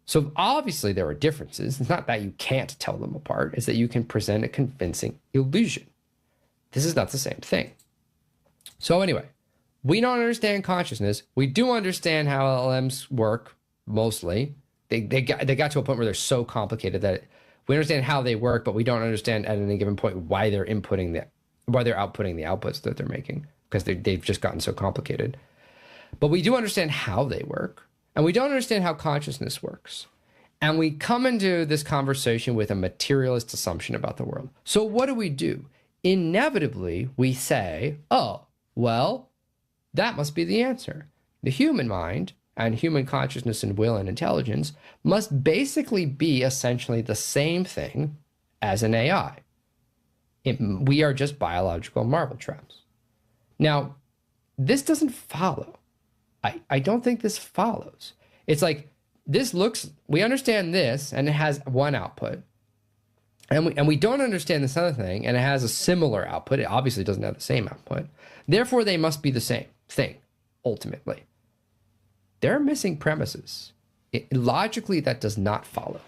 So obviously there are differences. It's not that you can't tell them apart. It's that you can present a convincing illusion. This is not the same thing. So anyway, we don't understand consciousness. We do understand how LLMs work, mostly. They got to a point where they're so complicated that we understand how they work, but we don't understand at any given point why they're outputting the outputs that they're making, because they've just gotten so complicated. But we do understand how they work, and we don't understand how consciousness works. And we come into this conversation with a materialist assumption about the world. So what do? Inevitably, we say, oh, well, that must be the answer. The human mind and human consciousness and will and intelligence must basically be essentially the same thing as an AI. We are just biological marble traps. Now, this doesn't follow. I don't think this follows. It's like, we understand this, and it has one output. And we don't understand this other thing, and it has a similar output. It obviously doesn't have the same output. Therefore, they must be the same thing, ultimately. There are missing premises. Logically, that does not follow.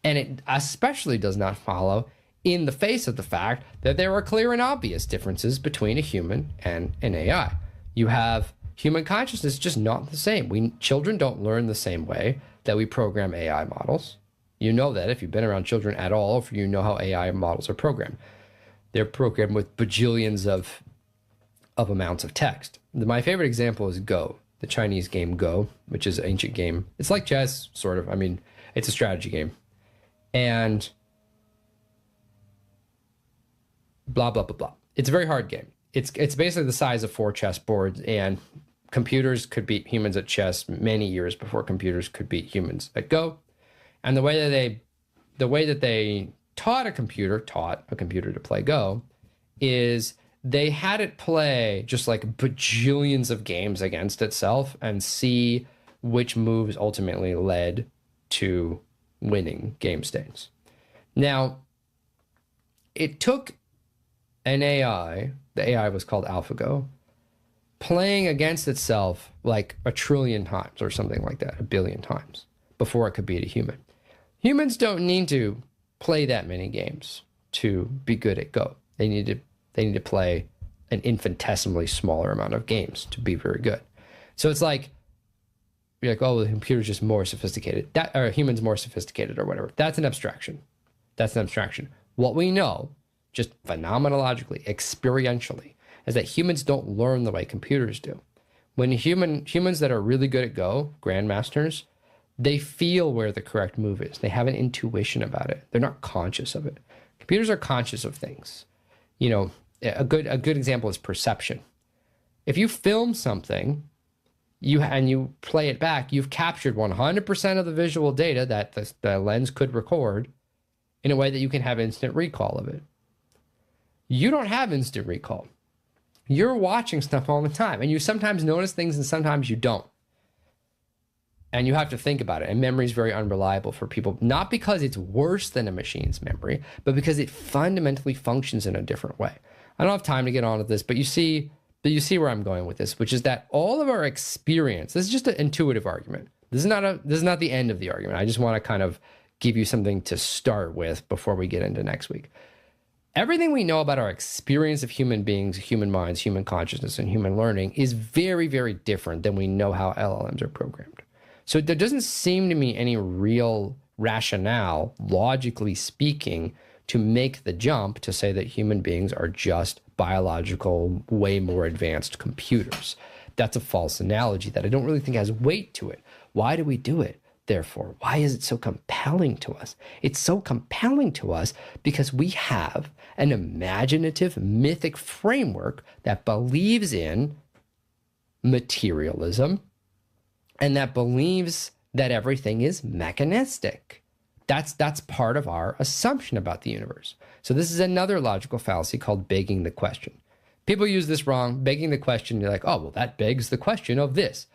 And it especially does not follow in the face of the fact that there are clear and obvious differences between a human and an AI. You have human consciousness just not the same. Children don't learn the same way that we program AI models. You know that if you've been around children at all, if you know how AI models are programmed. They're programmed with bajillions of amounts of text. My favorite example is Go, the Chinese game Go, which is an ancient game. It's like chess, sort of. I mean, it's a strategy game. And blah, blah, blah, blah. It's a very hard game. It's basically the size of 4 chessboards, and computers could beat humans at chess many years before computers could beat humans at Go. And the way that they the way that they taught a computer to play Go is they had it play just like bajillions of games against itself and see which moves ultimately led to winning game states. Now, it took an AI, the AI was called AlphaGo, playing against itself like 1 trillion times or something like that, 1 billion times, before it could beat a human. Humans don't need to play that many games to be good at Go. They need to play an infinitesimally smaller amount of games to be very good. So it's like, you're like, oh, the computer's just more sophisticated. That, or humans more sophisticated or whatever. That's an abstraction. That's an abstraction. What we know, just phenomenologically, experientially, is that humans don't learn the way computers do. When humans that are really good at Go, grandmasters, they feel where the correct move is. They have an intuition about it. They're not conscious of it. Computers are conscious of things. You know, a good example is perception. If you film something, you play it back, you've captured 100% of the visual data that the lens could record in a way that you can have instant recall of it. You don't have instant recall. You're watching stuff all the time, and you sometimes notice things and sometimes you don't. And you have to think about it. And memory is very unreliable for people, not because it's worse than a machine's memory, but because it fundamentally functions in a different way. I don't have time to get on with this, but you see where I'm going with this, which is that all of our experience, this is just an intuitive argument. This is not the end of the argument. I just want to kind of give you something to start with before we get into next week. Everything we know about our experience of human beings, human minds, human consciousness, and human learning is very, very different than we know how LLMs are programmed. So there doesn't seem to me any real rationale, logically speaking, to make the jump to say that human beings are just biological, way more advanced computers. That's a false analogy that I don't really think has weight to it. Why do we do it? Therefore, why is it so compelling to us? It's so compelling to us because we have an imaginative, mythic framework that believes in materialism and that believes that everything is mechanistic. That's part of our assumption about the universe. So this is another logical fallacy called begging the question. People use this wrong. Begging the question, you're like, oh, well, that begs the question of this.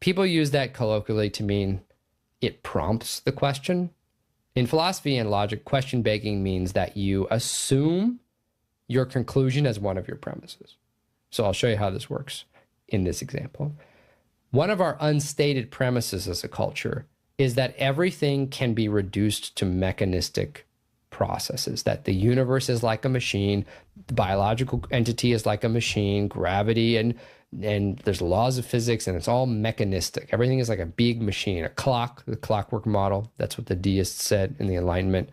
People use that colloquially to mean it prompts the question. In philosophy and logic, question begging means that you assume your conclusion as one of your premises. So I'll show you how this works in this example. One of our unstated premises as a culture is that everything can be reduced to mechanistic processes, that the universe is like a machine, the biological entity is like a machine, gravity and there's laws of physics, and it's all mechanistic. Everything is like a big machine, a clock, the clockwork model. That's what the deists said in the Enlightenment.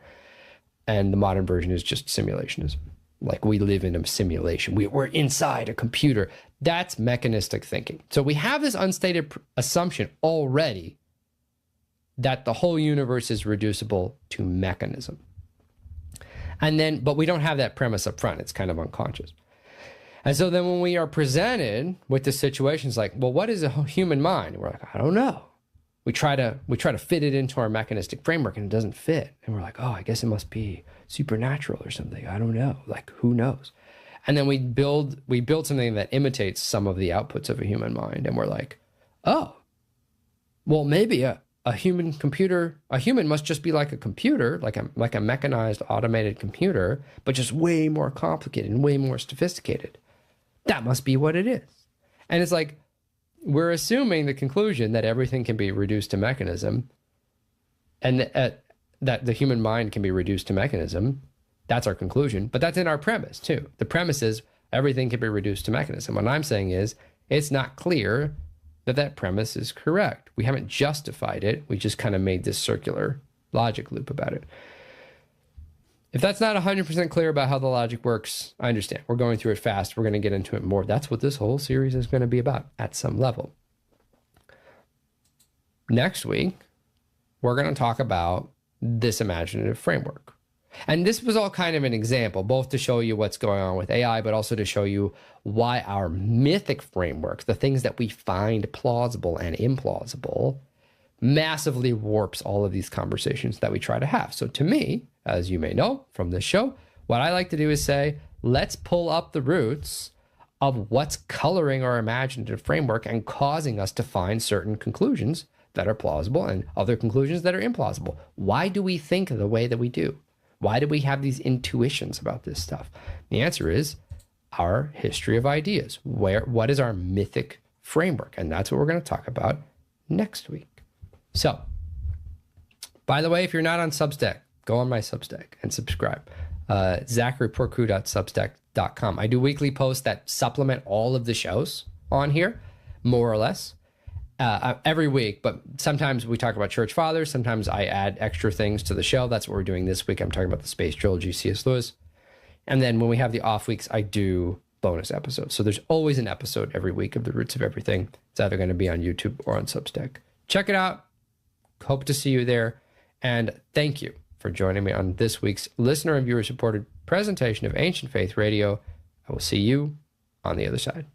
And the modern version is just simulationism. Like we live in a simulation. We're inside a computer. That's mechanistic thinking. So we have this unstated assumption already that the whole universe is reducible to mechanism. But we don't have that premise up front. It's kind of unconscious. And so then when we are presented with the situations like, well, what is a human mind? And we're like, I don't know. We try to fit it into our mechanistic framework and it doesn't fit. And we're like, oh, I guess it must be supernatural or something. I don't know. Like, who knows? And then we build something that imitates some of the outputs of a human mind. And we're like, oh, well, maybe a human must just be like a computer, like a mechanized automated computer, but just way more complicated and way more sophisticated. That must be what it is. And it's like, we're assuming the conclusion that everything can be reduced to mechanism and that the human mind can be reduced to mechanism. That's our conclusion, but that's in our premise too. The premise is everything can be reduced to mechanism. What I'm saying is it's not clear that premise is correct. We haven't justified it. We just kind of made this circular logic loop about it. If that's not 100% clear about how the logic works, I understand. We're going through it fast. We're going to get into it more. That's what this whole series is going to be about at some level. Next week, we're going to talk about this imaginative framework. And this was all kind of an example, both to show you what's going on with AI, but also to show you why our mythic framework, the things that we find plausible and implausible, massively warps all of these conversations that we try to have. So to me, as you may know from this show, what I like to do is say, let's pull up the roots of what's coloring our imaginative framework and causing us to find certain conclusions that are plausible and other conclusions that are implausible. Why do we think the way that we do? Why do we have these intuitions about this stuff? The answer is our history of ideas. What is our mythic framework? And that's what we're going to talk about next week. So, by the way, if you're not on Substack, go on my Substack and subscribe. ZacharyPorcu.substack.com. I do weekly posts that supplement all of the shows on here, more or less, every week. But sometimes we talk about church fathers. Sometimes I add extra things to the show. That's what we're doing this week. I'm talking about the Space Trilogy, C.S. Lewis. And then when we have the off weeks, I do bonus episodes. So there's always an episode every week of The Roots of Everything. It's either going to be on YouTube or on Substack. Check it out. Hope to see you there. And thank you for joining me on this week's listener and viewer supported presentation of Ancient Faith Radio. I will see you on the other side.